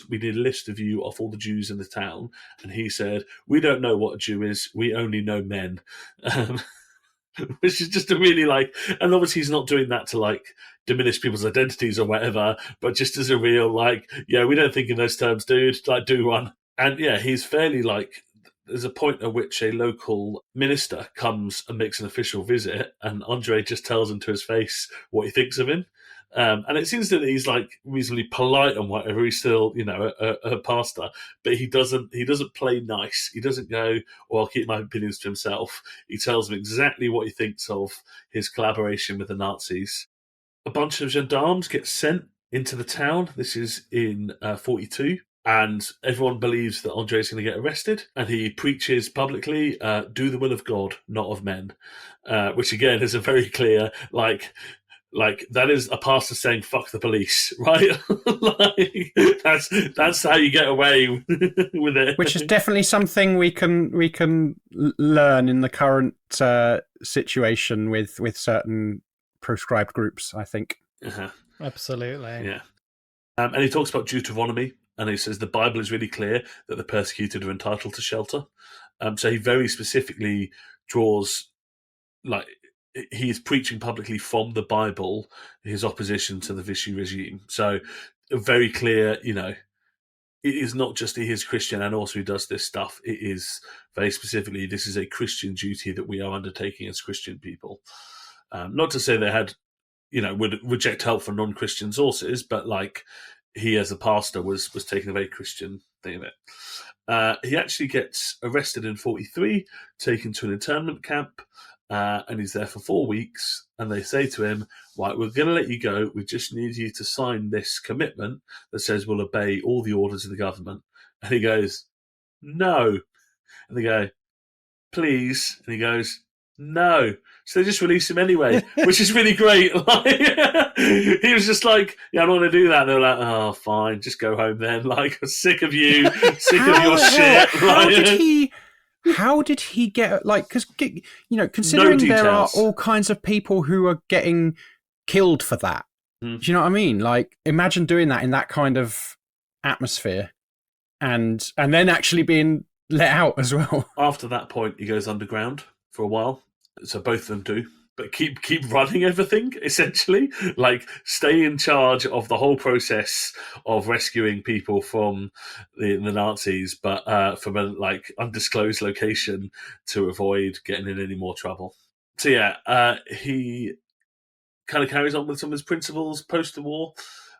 we need a list of you of all the Jews in the town. And he said, we don't know what a Jew is. We only know men. Which is just a really and obviously he's not doing that to diminish people's identities or whatever, but just as a real we don't think in those terms, dude, do one. And yeah, he's fairly there's a point at which a local minister comes and makes an official visit, and Andre just tells him to his face what he thinks of him. And it seems that he's like reasonably polite and whatever. He's still, a pastor, but he doesn't play nice. He doesn't go, "Well, I'll keep my opinions to himself." He tells them exactly what he thinks of his collaboration with the Nazis. A bunch of gendarmes get sent into the town. This is in 42. And everyone believes that Andre's going to get arrested. And he preaches publicly, "Do the will of God, not of men." Which, again, is a very clear, like that is a pastor saying "fuck the police," right? That's how you get away with it. Which is definitely something we can learn in the current situation with certain proscribed groups, I think. Uh-huh. Absolutely. Yeah. And he talks about Deuteronomy, and he says the Bible is really clear that the persecuted are entitled to shelter. So he very specifically draws, like, he is preaching publicly from the Bible his opposition to the Vichy regime. So very clear, it is not just he is Christian and also he does this stuff. It is very specifically, this is a Christian duty that we are undertaking as Christian people. Not to say they had, would reject help from non-Christian sources, but like he as a pastor was taking a very Christian thing of it. He actually gets arrested in 43, taken to an internment camp, and he's there for 4 weeks, and they say to him, "Right, we're going to let you go. We just need you to sign this commitment that says we'll obey all the orders of the government." And he goes, "No." And they go, "Please." And he goes, "No." So they just release him anyway, which is really great. He was just like, "Yeah, I'm not going to do that." And they're like, "Oh, fine, just go home then. Like, I'm sick of you, sick of your shit." How did he get, like, because, considering there are all kinds of people who are getting killed for that. Do you know what I mean? Like, imagine doing that in that kind of atmosphere and then actually being let out as well. After that point, he goes underground for a while. So both of them do. But keep running everything, essentially. Like, stay in charge of the whole process of rescuing people from the Nazis, but from a undisclosed location to avoid getting in any more trouble. So yeah, he kind of carries on with some of his principles post the war,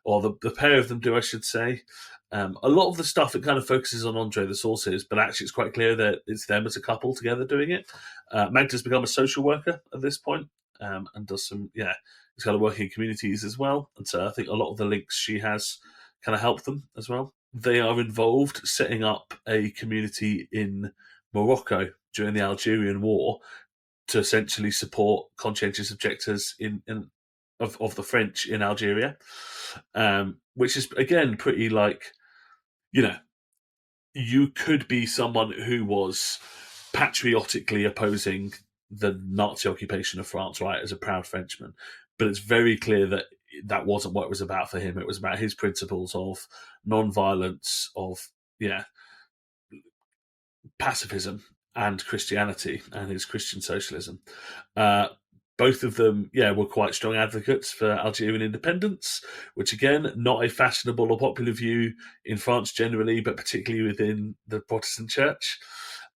or the pair of them do, I should say. A lot of the stuff, it kind of focuses on Andre, the sources, but actually it's quite clear that it's them as a couple together doing it. Magda's become a social worker at this point, and does some, he's kind of working in communities as well. And so I think a lot of the links she has kind of help them as well. They are involved setting up a community in Morocco during the Algerian War to essentially support conscientious objectors of the French in Algeria, which is, again, pretty you could be someone who was patriotically opposing the Nazi occupation of France, right, as a proud Frenchman. But it's very clear that that wasn't what it was about for him. It was about his principles of non-violence, of, pacifism and Christianity and his Christian socialism. Both of them, were quite strong advocates for Algerian independence, which, again, not a fashionable or popular view in France generally, but particularly within the Protestant church.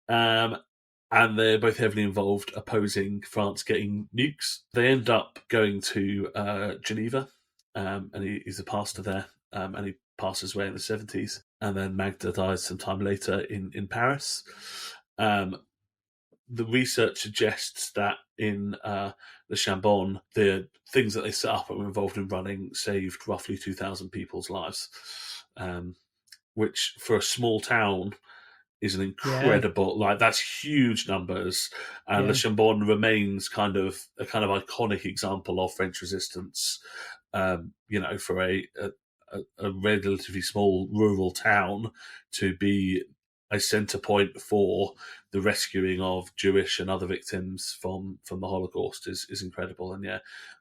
And they're both heavily involved opposing France getting nukes. They end up going to Geneva, and he's a pastor there, and he passes away in the 70s. And then Magda dies some time later in Paris. The research suggests that in the Shambon, the things that they set up and were involved in running saved roughly 2,000 people's lives, which for a small town is an incredible, that's huge numbers. And the Shambon remains kind of a iconic example of French resistance, for a relatively small rural town to be a centre point for the rescuing of Jewish and other victims from the Holocaust is incredible. And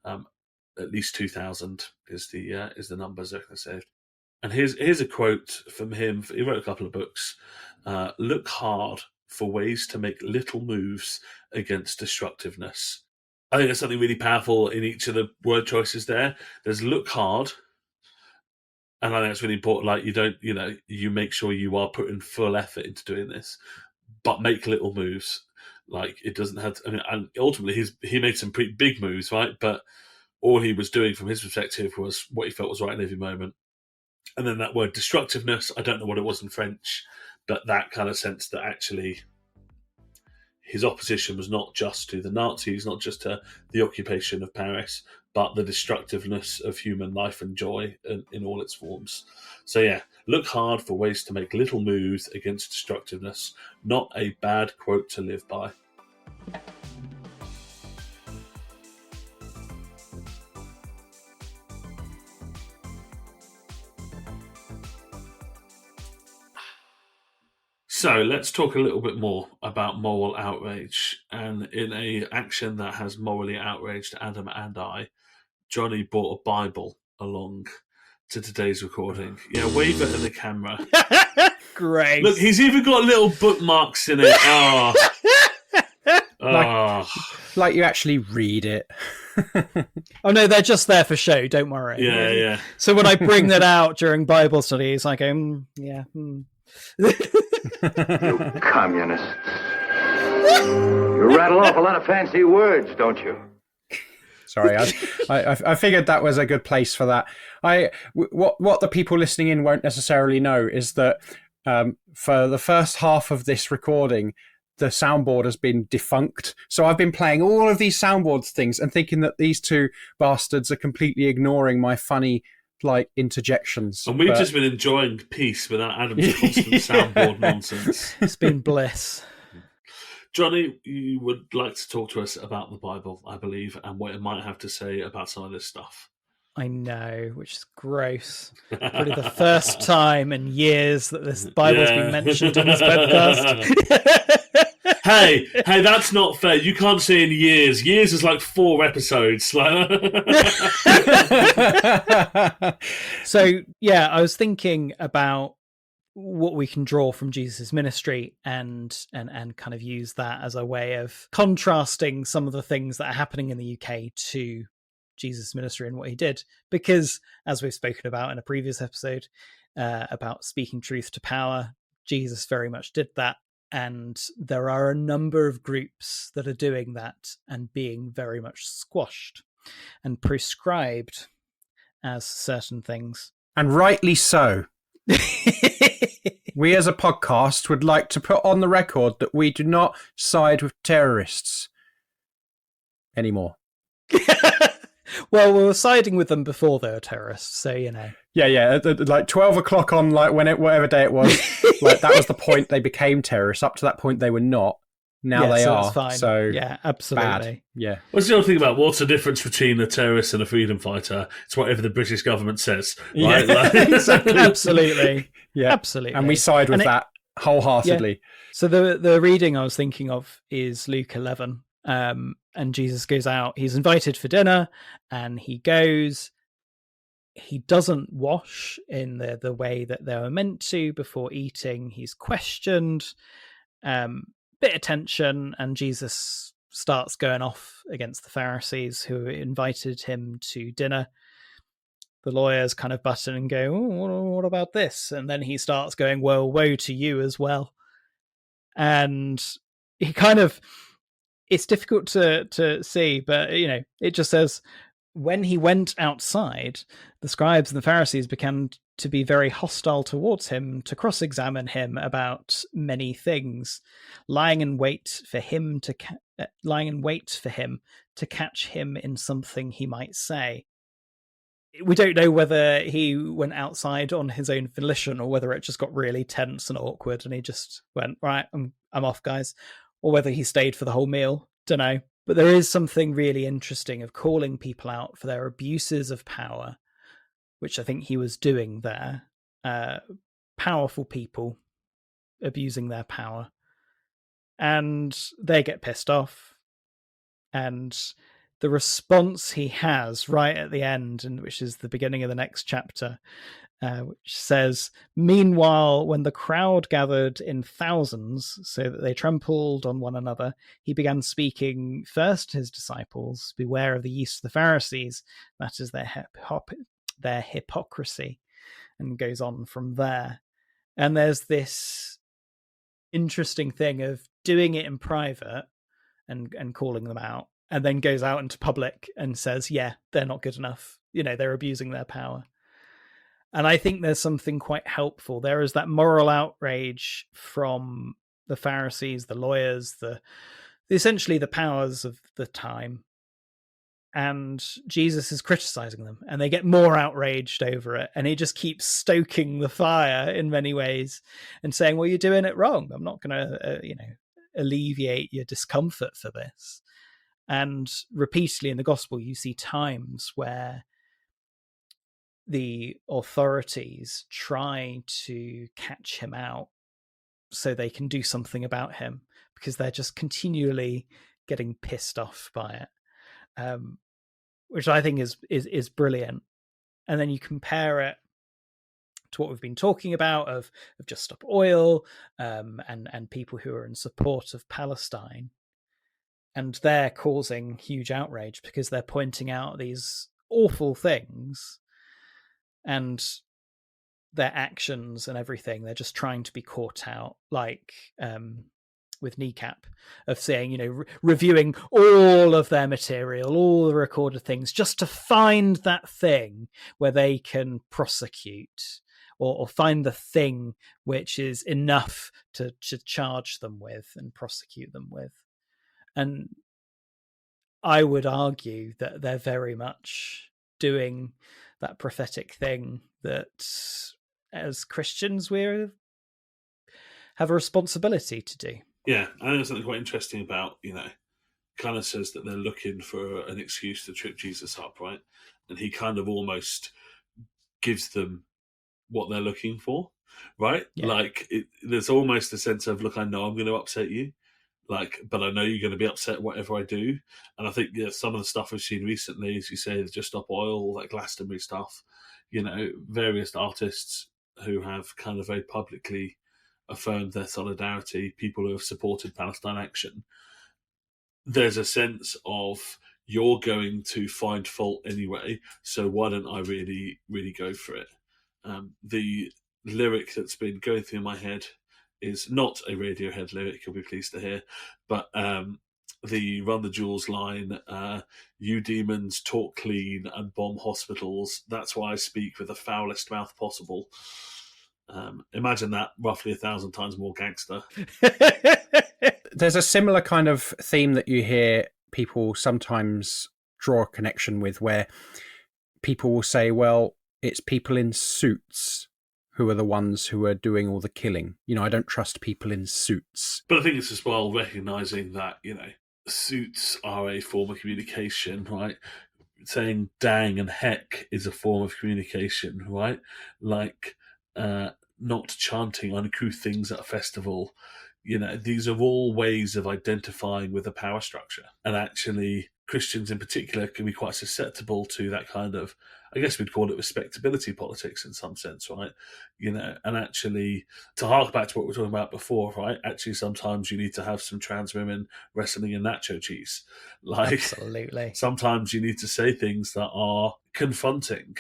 at least 2,000 is the numbers that are saved. And here's a quote from him. He wrote a couple of books. "Look hard for ways to make little moves against destructiveness." I think there's something really powerful in each of the word choices there. There's look hard. And I think it's really important. You make sure you are putting full effort into doing this, but make little moves. It doesn't have to, and ultimately he made some pretty big moves, right? But all he was doing from his perspective was what he felt was right in every moment. And then that word destructiveness, I don't know what it was in French, but that kind of sense that actually his opposition was not just to the Nazis, not just to the occupation of Paris, but the destructiveness of human life and joy in all its forms. So yeah, look hard for ways to make little moves against destructiveness. Not a bad quote to live by. So let's talk a little bit more about moral outrage. And in a action that has morally outraged Adam and I, Jonny brought a Bible along to today's recording. Yeah, wave it at the camera. Great. Look, he's even got little bookmarks in it. Like you actually read it. Oh no, they're just there for show. Don't worry. Yeah. So when I bring that out during Bible studies, I go, You communists. You rattle off a lot of fancy words, don't you? Sorry, I figured that was a good place for that. What the people listening in won't necessarily know is that for the first half of this recording, the soundboard has been defunct. So I've been playing all of these soundboard things and thinking that these two bastards are completely ignoring my funny interjections. And we've just been enjoying peace without Adam's constant soundboard nonsense. it's been bliss. Jonny, you would like to talk to us about the Bible, I believe, and what it might have to say about some of this stuff. I know, which is gross. Probably the first time in years that this Bible's been mentioned on this podcast. Hey, that's not fair. You can't say in years. Years is like 4 episodes. So, yeah, I was thinking about what we can draw from Jesus' ministry and kind of use that as a way of contrasting some of the things that are happening in the UK to Jesus' ministry and what he did. Because, as we've spoken about in a previous episode, about speaking truth to power, Jesus very much did that. And there are a number of groups that are doing that and being very much squashed and prescribed as certain things. And rightly so. We as a podcast would like to put on the record that we do not side with terrorists anymore. Well, we were siding with them before they were terrorists, so you know. Yeah. Like 12 o'clock on whatever day it was, that was the point they became terrorists. Up to that point, they were not. Now they are. Fine. So yeah, absolutely. Bad. Yeah. What's the other thing about what's the difference between a terrorist and a freedom fighter? It's whatever the British government says, right? Yeah. Exactly. Absolutely. Yeah. Absolutely. And we side with that wholeheartedly. Yeah. So the reading I was thinking of is Luke 11. And Jesus goes out. He's invited for dinner, and he goes. He doesn't wash in the way that they were meant to before eating. He's questioned. Bit of tension, and Jesus starts going off against the Pharisees who invited him to dinner. The lawyers kind of butt in and go, oh, what about this? And then he starts going, well, woe to you as well. And he kind of, it's difficult to see, but, you know, it just says, when he went outside, the scribes and the Pharisees began to be very hostile towards him, to cross-examine him about many things, lying in wait for him to catch him in something he might say. We don't know whether he went outside on his own volition or whether it just got really tense and awkward and he just went, right, I'm off, guys, or whether he stayed for the whole meal. Don't know. But there is something really interesting of calling people out for their abuses of power, which I think he was doing there. Powerful people abusing their power. And they get pissed off. And the response he has right at the end, and which is the beginning of the next chapter, which says, meanwhile, when the crowd gathered in thousands so that they trampled on one another, he began speaking first to his disciples, beware of the yeast of the Pharisees, that is their hypocrisy, and goes on from there. And there's this interesting thing of doing it in private and calling them out, and then goes out into public and says, yeah, they're not good enough. They're abusing their power. And I think there's something quite helpful. There is that moral outrage from the Pharisees, the lawyers, essentially the powers of the time. And Jesus is criticizing them, and they get more outraged over it. And he just keeps stoking the fire in many ways and saying, well, you're doing it wrong. I'm not going to, alleviate your discomfort for this. And repeatedly in the gospel, you see times where the authorities try to catch him out so they can do something about him, because they're just continually getting pissed off by it, which I think is brilliant. And then you compare it to what we've been talking about of Just Stop Oil, and people who are in support of Palestine, and they're causing huge outrage because they're pointing out these awful things and their actions and everything. They're just trying to be caught out, like with Kneecap, of saying, reviewing all of their material, all the recorded things, just to find that thing where they can prosecute or find the thing which is enough to charge them with and prosecute them with. And I would argue that they're very much doing that prophetic thing that as Christians we have a responsibility to do. Yeah, I think there's something quite interesting about, kind of says that they're looking for an excuse to trip Jesus up, right? And he kind of almost gives them what they're looking for, right? Yeah. Like, there's almost a sense of, look, I know I'm going to upset you, but I know you're going to be upset whatever I do. And I think some of the stuff we've seen recently, as you say, Just Stop Oil, all that Glastonbury stuff, various artists who have kind of very publicly affirmed their solidarity, people who have supported Palestine action. There's a sense of, you're going to find fault anyway, so why don't I really, really go for it? The lyric that's been going through my head is not a Radiohead lyric, you'll be pleased to hear, but the Run the Jewels line, you demons talk clean and bomb hospitals, that's why I speak with the foulest mouth possible. Imagine that roughly 1,000 times more gangster. There's a similar kind of theme that you hear people sometimes draw a connection with, where people will say, well, it's people in suits who are the ones who are doing all the killing. I don't trust people in suits. But I think it's as well recognising that, suits are a form of communication, right? Saying dang and heck is a form of communication, right? Like, not chanting uncouth things at a festival. These are all ways of identifying with a power structure. And actually, Christians in particular can be quite susceptible to that kind of, I guess we'd call it respectability politics in some sense, right? And actually, to hark back to what we were talking about before, right? Actually, sometimes you need to have some trans women wrestling in nacho cheese. Like, absolutely. Sometimes you need to say things that are confronting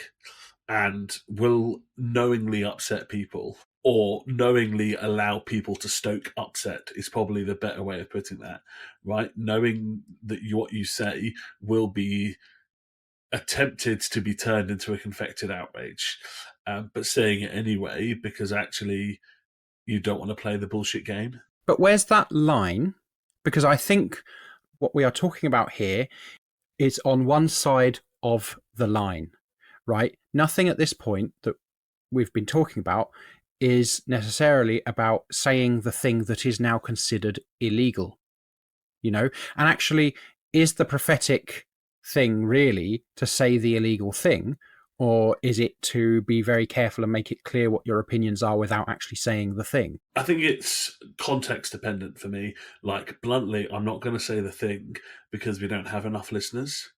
and will knowingly upset people, or knowingly allow people to stoke upset is probably the better way of putting that, right? Knowing that what you say will be attempted to be turned into a confected outrage, but saying it anyway because actually you don't want to play the bullshit game. But where's that line? Because I think what we are talking about here is on one side of the line, right? Nothing at this point that we've been talking about is necessarily about saying the thing that is now considered illegal, and actually, is the prophetic thing really to say the illegal thing, or is it to be very careful and make it clear what your opinions are without actually saying the thing? I think it's context dependent for me. Like, bluntly, I'm not going to say the thing because we don't have enough listeners.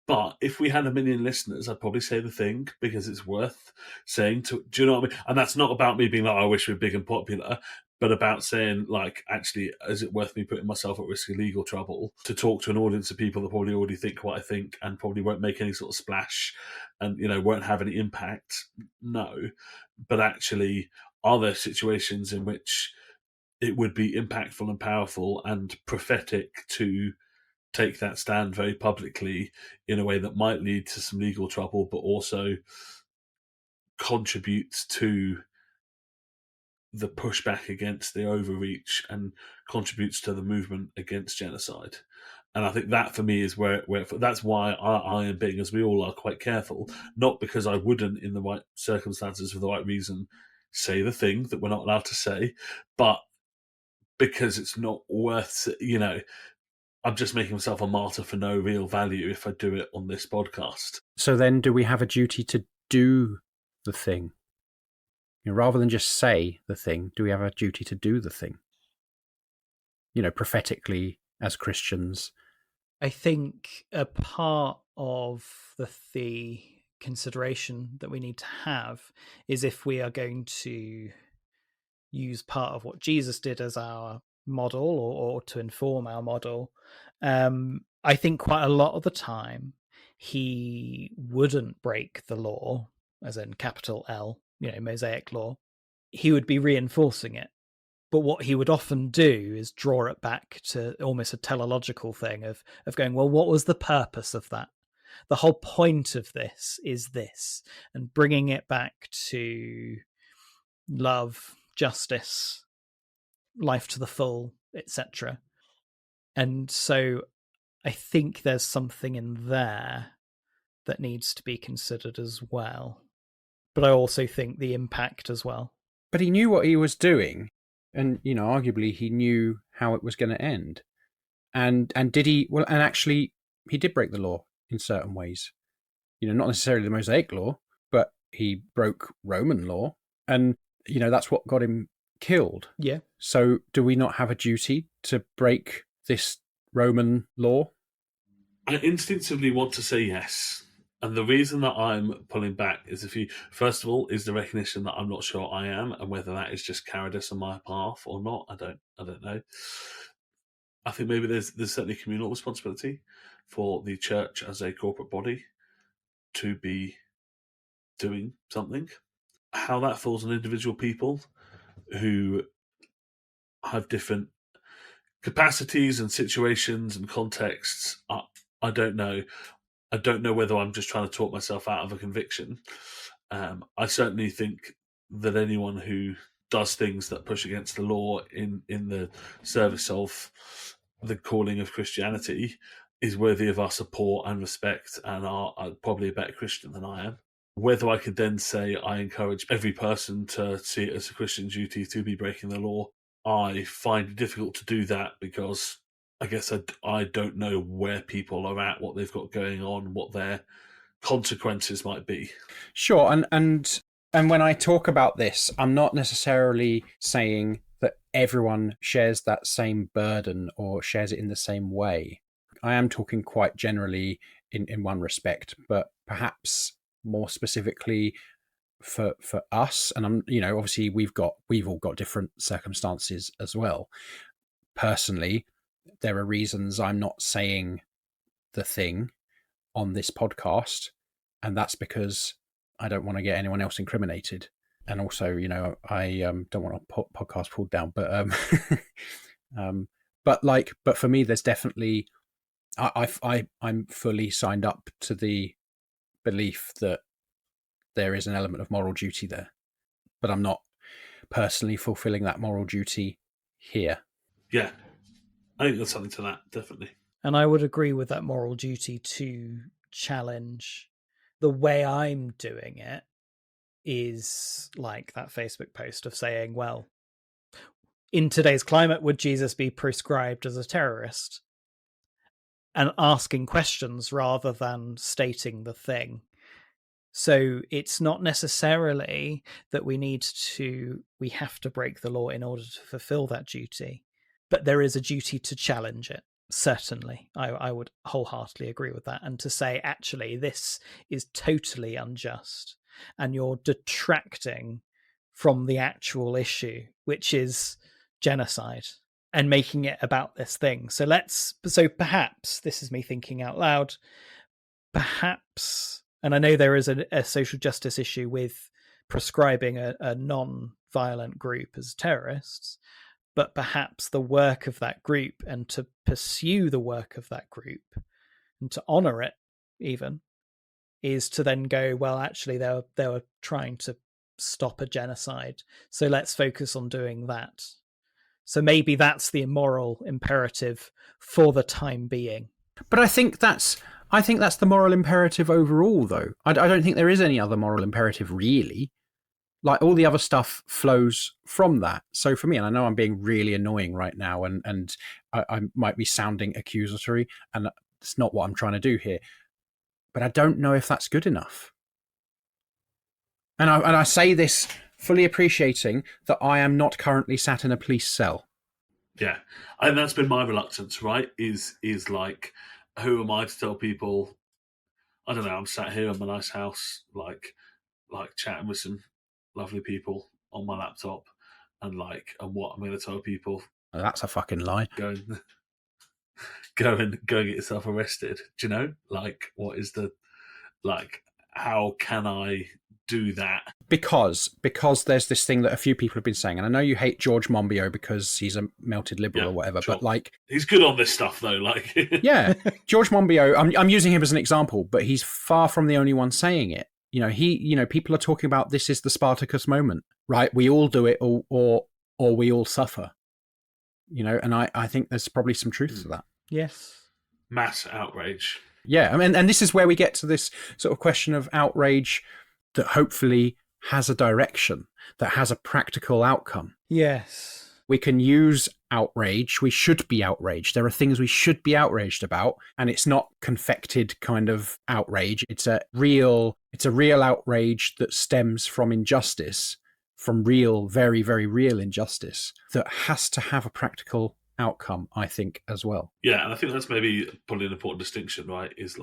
But if we had 1 million listeners, I'd probably say the thing because it's worth saying to. Do you know what I mean? And that's not about me being like, I wish we were big and popular, but about saying, like, actually, is it worth me putting myself at risk of legal trouble to talk to an audience of people that probably already think what I think and probably won't make any sort of splash and, won't have any impact? No. But actually, are there situations in which it would be impactful and powerful and prophetic to take that stand very publicly in a way that might lead to some legal trouble, but also contributes to the pushback against the overreach and contributes to the movement against genocide. And I think that for me is where that's why I am being, as we all are, quite careful. Not because I wouldn't, in the right circumstances, for the right reason, say the thing that we're not allowed to say, but because it's not worth, I'm just making myself a martyr for no real value if I do it on this podcast. So then do we have a duty to do the thing? Rather than just say the thing, do we have a duty to do the thing? Prophetically, as Christians. I think a part of the consideration that we need to have is if we are going to use part of what Jesus did as our model or to inform our model, I think quite a lot of the time he wouldn't break the law, as in capital L, Mosaic law. He would be reinforcing it. But what he would often do is draw it back to almost a teleological thing of going, well, what was the purpose of that? The whole point of this is this, and bringing it back to love, justice, life to the full, etc. And so I think there's something in there that needs to be considered as well. But I also think the impact as well. But he knew what he was doing. And, arguably he knew how it was going to end. And did he, well, and actually he did break the law in certain ways. Not necessarily the Mosaic law, but he broke Roman law. And, that's what got him killed. Yeah. So do we not have a duty to break this Roman law? I instinctively want to say yes. And the reason that I'm pulling back is first of all, is the recognition that I'm not sure I am, and whether that is just cowardice on my part or not, I don't know. I think maybe there's certainly communal responsibility for the church as a corporate body to be doing something. How that falls on individual people who have different capacities and situations and contexts, I don't know. I don't know whether I'm just trying to talk myself out of a conviction. I certainly think that anyone who does things that push against the law in the service of the calling of Christianity is worthy of our support and respect, and are probably a better Christian than I am. Whether I could then say I encourage every person to see it as a Christian duty to be breaking the law, I find it difficult to do that, because I guess I don't know where people are at, what they've got going on, what their consequences might be. Sure, and when I talk about this, I'm not necessarily saying that everyone shares that same burden or shares it in the same way. I am talking quite generally in one respect, but perhaps more specifically for us. And I'm, obviously we've all got different circumstances as well. Personally, there are reasons I'm not saying the thing on this podcast, and that's because I don't want to get anyone else incriminated. And also, I don't want a podcast pulled down, but but for me, there's definitely I'm fully signed up to the belief that there is an element of moral duty there, but I'm not personally fulfilling that moral duty here. Yeah, I think there's something to that, definitely. And I would agree with that moral duty to challenge. The way I'm doing it is like that Facebook post of saying, well, in today's climate, would Jesus be prescribed as a terrorist? And asking questions rather than stating the thing. So it's not necessarily that we have to break the law in order to fulfill that duty, but there is a duty to challenge it. Certainly, I would wholeheartedly agree with that. And to say, actually, this is totally unjust, and you're detracting from the actual issue, which is genocide, and making it about this thing. So perhaps, this is me thinking out loud, perhaps, and I know there is a social justice issue with prescribing a non-violent group as terrorists, but perhaps the work of that group, and to pursue the work of that group and to honor it even, is to then go, well, actually they were trying to stop a genocide, so let's focus on doing that. So maybe that's the moral imperative for the time being. But I think that's the moral imperative overall, though. I don't think there is any other moral imperative, really. Like, all the other stuff flows from that. So for me, and I know I'm being really annoying right now, and I might be sounding accusatory, and it's not what I'm trying to do here, but I don't know if that's good enough. And I say this fully appreciating that I am not currently sat in a police cell. Yeah, and that's been my reluctance, right? Is like, who am I to tell people? I don't know. I'm sat here in my nice house, like chatting with some lovely people on my laptop, and what I'm going to tell people? Oh, that's a fucking lie. Go and get yourself arrested. Do you know? Like, what is the How can I do that? Because there's this thing that a few people have been saying, and I know you hate George Monbiot because he's a melted liberal or whatever, sure. But he's good on this stuff though. Yeah, George Monbiot. I'm using him as an example, but he's far from the only one saying it. People are talking about this is the Spartacus moment, right? We all do it, or we all suffer. And I think there's probably some truth to that. Yes, mass outrage. Yeah, I mean, and this is where we get to this sort of question of outrage that hopefully has a direction, that has a practical outcome. Yes. We can use outrage. We should be outraged. There are things we should be outraged about, and it's not confected kind of outrage. It's a real outrage that stems from injustice, from real, very, very real injustice that has to have a practical outcome, I think, as well. Yeah, and I think that's maybe probably an important distinction, right? Is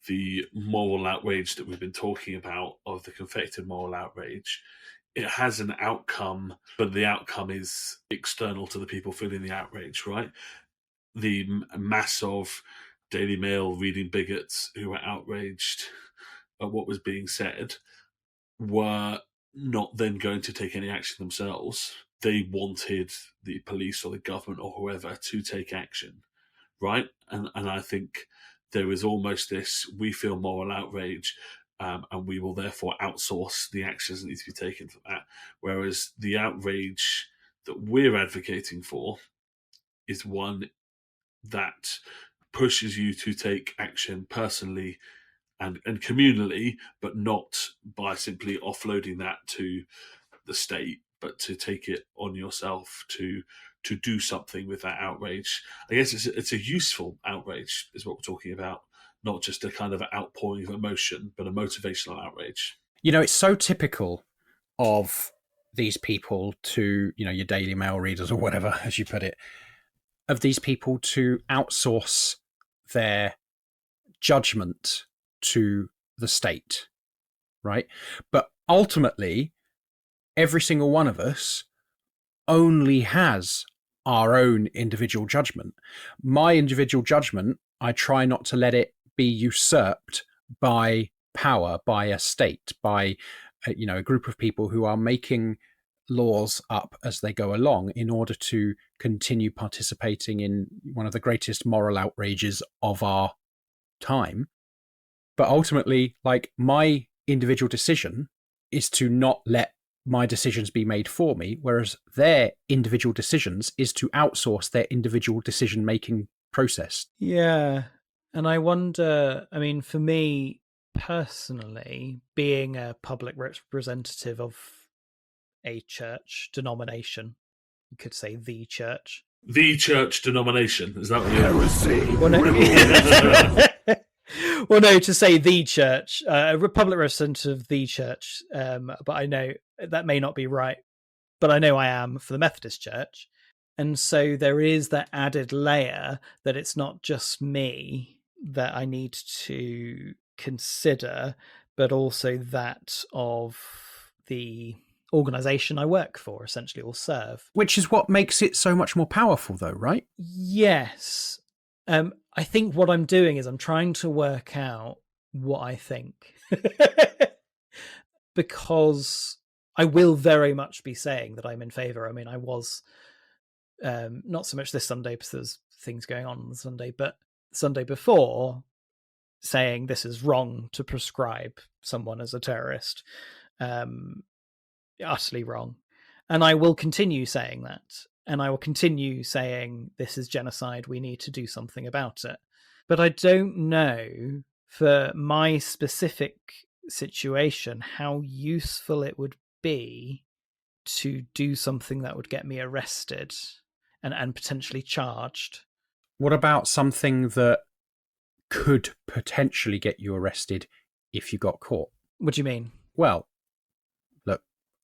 the moral outrage that we've been talking about, of the confected moral outrage. It has an outcome, but the outcome is external to the people feeling the outrage, right? The mass of Daily Mail reading bigots who were outraged at what was being said were not then going to take any action themselves. They wanted the police or the government or whoever to take action, right? And I think there is almost this, we feel moral outrage, and we will therefore outsource the actions that need to be taken for that. Whereas the outrage that we're advocating for is one that pushes you to take action personally and communally, but not by simply offloading that to the state, but to take it on yourself to do something with that outrage. I guess it's a useful outrage is what we're talking about, not just a kind of outpouring of emotion, but a motivational outrage. It's so typical of these people to, your Daily Mail readers or whatever, as you put it, of these people to outsource their judgment to the state, right? But ultimately, every single one of us only has our own individual judgment. My individual judgment, I try not to let it be usurped by power, by a state, by a group of people who are making laws up as they go along in order to continue participating in one of the greatest moral outrages of our time. But ultimately, my individual decision is to not let my decisions be made for me, whereas their individual decisions is to outsource their individual decision-making process. Yeah. And I wonder, for me personally, being a public representative of a church denomination, you could say the church. The church denomination, is that what you're Heresy. Well, no, to say the church, a public representative of the church, but I know that may not be right, but I know I am for the Methodist Church. And so there is that added layer that it's not just me that I need to consider, but also that of the organization I work for, essentially, or serve. Which is what makes it so much more powerful, though, right? Yes. I think what I'm doing is I'm trying to work out what I think. Because I will very much be saying that I'm in favour. I was not so much this Sunday because there's things going on the Sunday, but Sunday before, saying this is wrong to prescribe someone as a terrorist. Utterly wrong. And I will continue saying that. And I will continue saying this is genocide. We need to do something about it. But I don't know for my specific situation how useful it would be to do something that would get me arrested and potentially charged. What about something that could potentially get you arrested if you got caught? What do you mean? Well, look,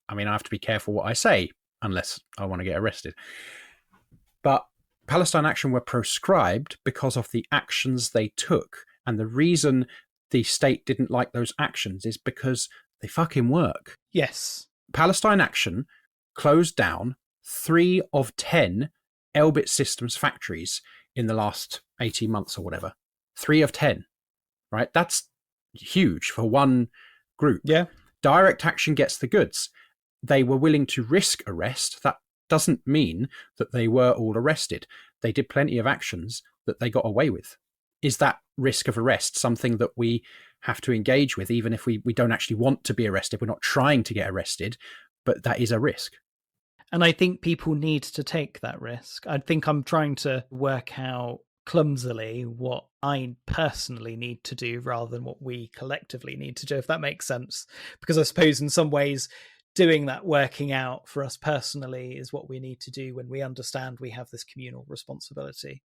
I mean, I have to be careful what I say unless I want to get arrested. But Palestine Action were proscribed because of the actions they took. And the reason the state didn't like those actions is because they fucking work. Yes. Palestine Action closed down 3 of 10 Elbit Systems factories in the last 18 months or whatever. 3 of 10, right? That's huge for one group. Yeah. Direct action gets the goods. They were willing to risk arrest. That doesn't mean that they were all arrested. They did plenty of actions that they got away with. Is that risk of arrest something that we have to engage with, even if we don't actually want to be arrested? We're not trying to get arrested, but that is a risk. And I think people need to take that risk. I think I'm trying to work out clumsily what I personally need to do rather than what we collectively need to do, if that makes sense. Because I suppose in some ways, doing that working out for us personally is what we need to do when we understand we have this communal responsibility.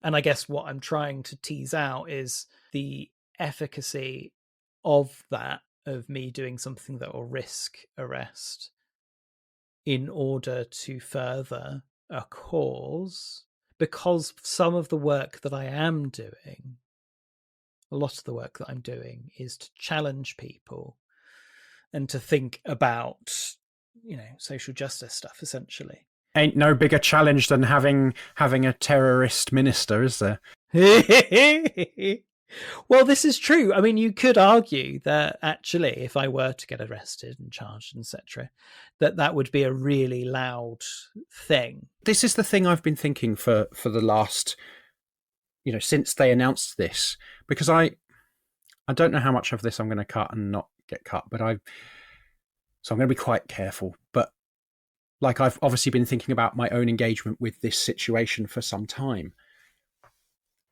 And I guess what I'm trying to tease out is the efficacy of that, of me doing something that will risk arrest in order to further a cause, because some of the work that I am doing, a lot of the work that I'm doing is to challenge people and to think about, social justice stuff, essentially. Ain't no bigger challenge than having a terrorist minister, is there? Well, this is true. I mean, you could argue that actually, if I were to get arrested and charged, etc., that would be a really loud thing. This is the thing I've been thinking for the last, since they announced this, because I don't know how much of this I'm going to cut and not get cut, so I'm going to be quite careful. But like, I've obviously been thinking about my own engagement with this situation for some time.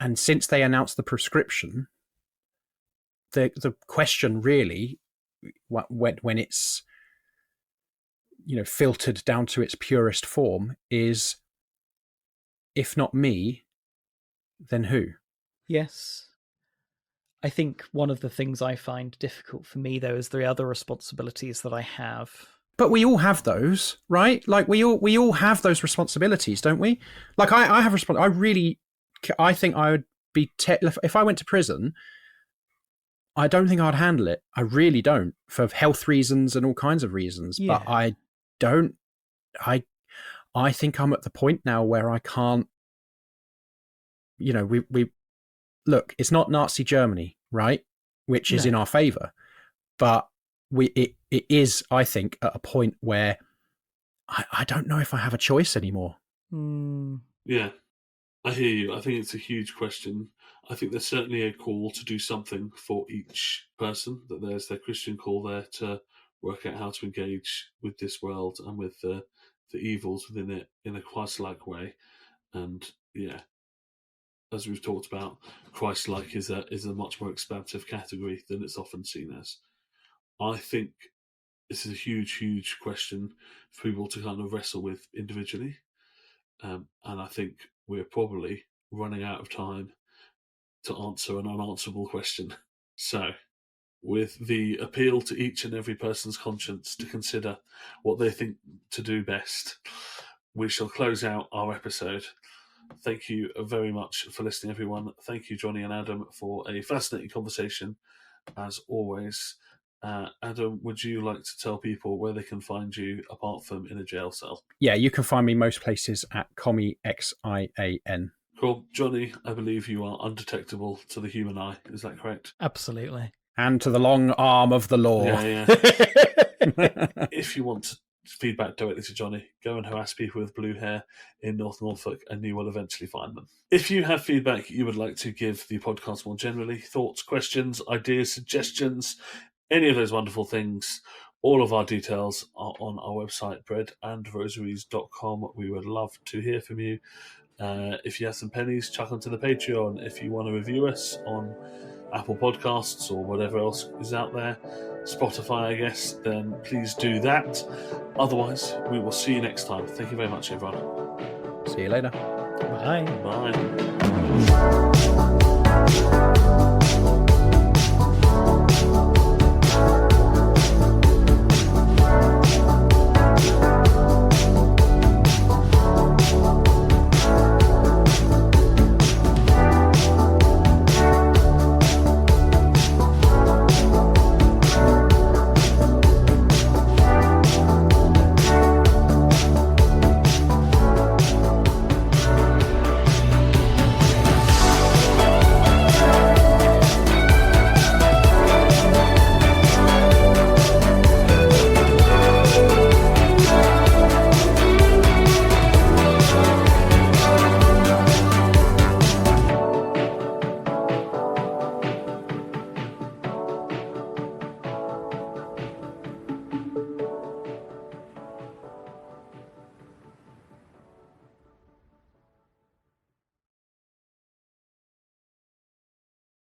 And since they announced the prescription, the question really, when it's, filtered down to its purest form, is, if not me, then who? Yes. I think one of the things I find difficult for me, though, is the other responsibilities that I have. But we all have those, right? Like, we all have those responsibilities, don't we? Like, I have I think I would be if I went to prison, I don't think I'd handle it. I really don't, for health reasons and all kinds of reasons. Yeah. But I think I'm at the point now where I can't. We look. It's not Nazi Germany, right? Which is in our favor, but it is, I think, at a point where I don't know if I have a choice anymore. Yeah. I hear you. I think it's a huge question. I think there's certainly a call to do something for each person, that there's their Christian call there to work out how to engage with this world and with the evils within it in a Christ-like way. And yeah, as we've talked about, Christ-like is a much more expansive category than it's often seen as. I think this is a huge, huge question for people to kind of wrestle with individually. And I think we're probably running out of time to answer an unanswerable question. So, with the appeal to each and every person's conscience to consider what they think to do best, we shall close out our episode. Thank you very much for listening, everyone. Thank you, Jonny and Adam, for a fascinating conversation, as always. Adam, would you like to tell people where they can find you apart from in a jail cell? Yeah, you can find me most places at Commie XIAN. Cool. Jonny, I believe you are undetectable to the human eye. Is that correct? Absolutely. And to the long arm of the law. Yeah. If you want feedback directly to Jonny. Go and harass people with blue hair in North Norfolk and you will eventually find them. If you have feedback you would like to give the podcast more generally, thoughts, questions, ideas, suggestions, any of those wonderful things, all of our details are on our website, breadandrosaries.com. We would love to hear from you. If you have some pennies, chuck them to the Patreon. If you want to review us on Apple Podcasts or whatever else is out there, Spotify, I guess, then please do that. Otherwise, we will see you next time. Thank you very much, everyone. See you later. Bye. Bye.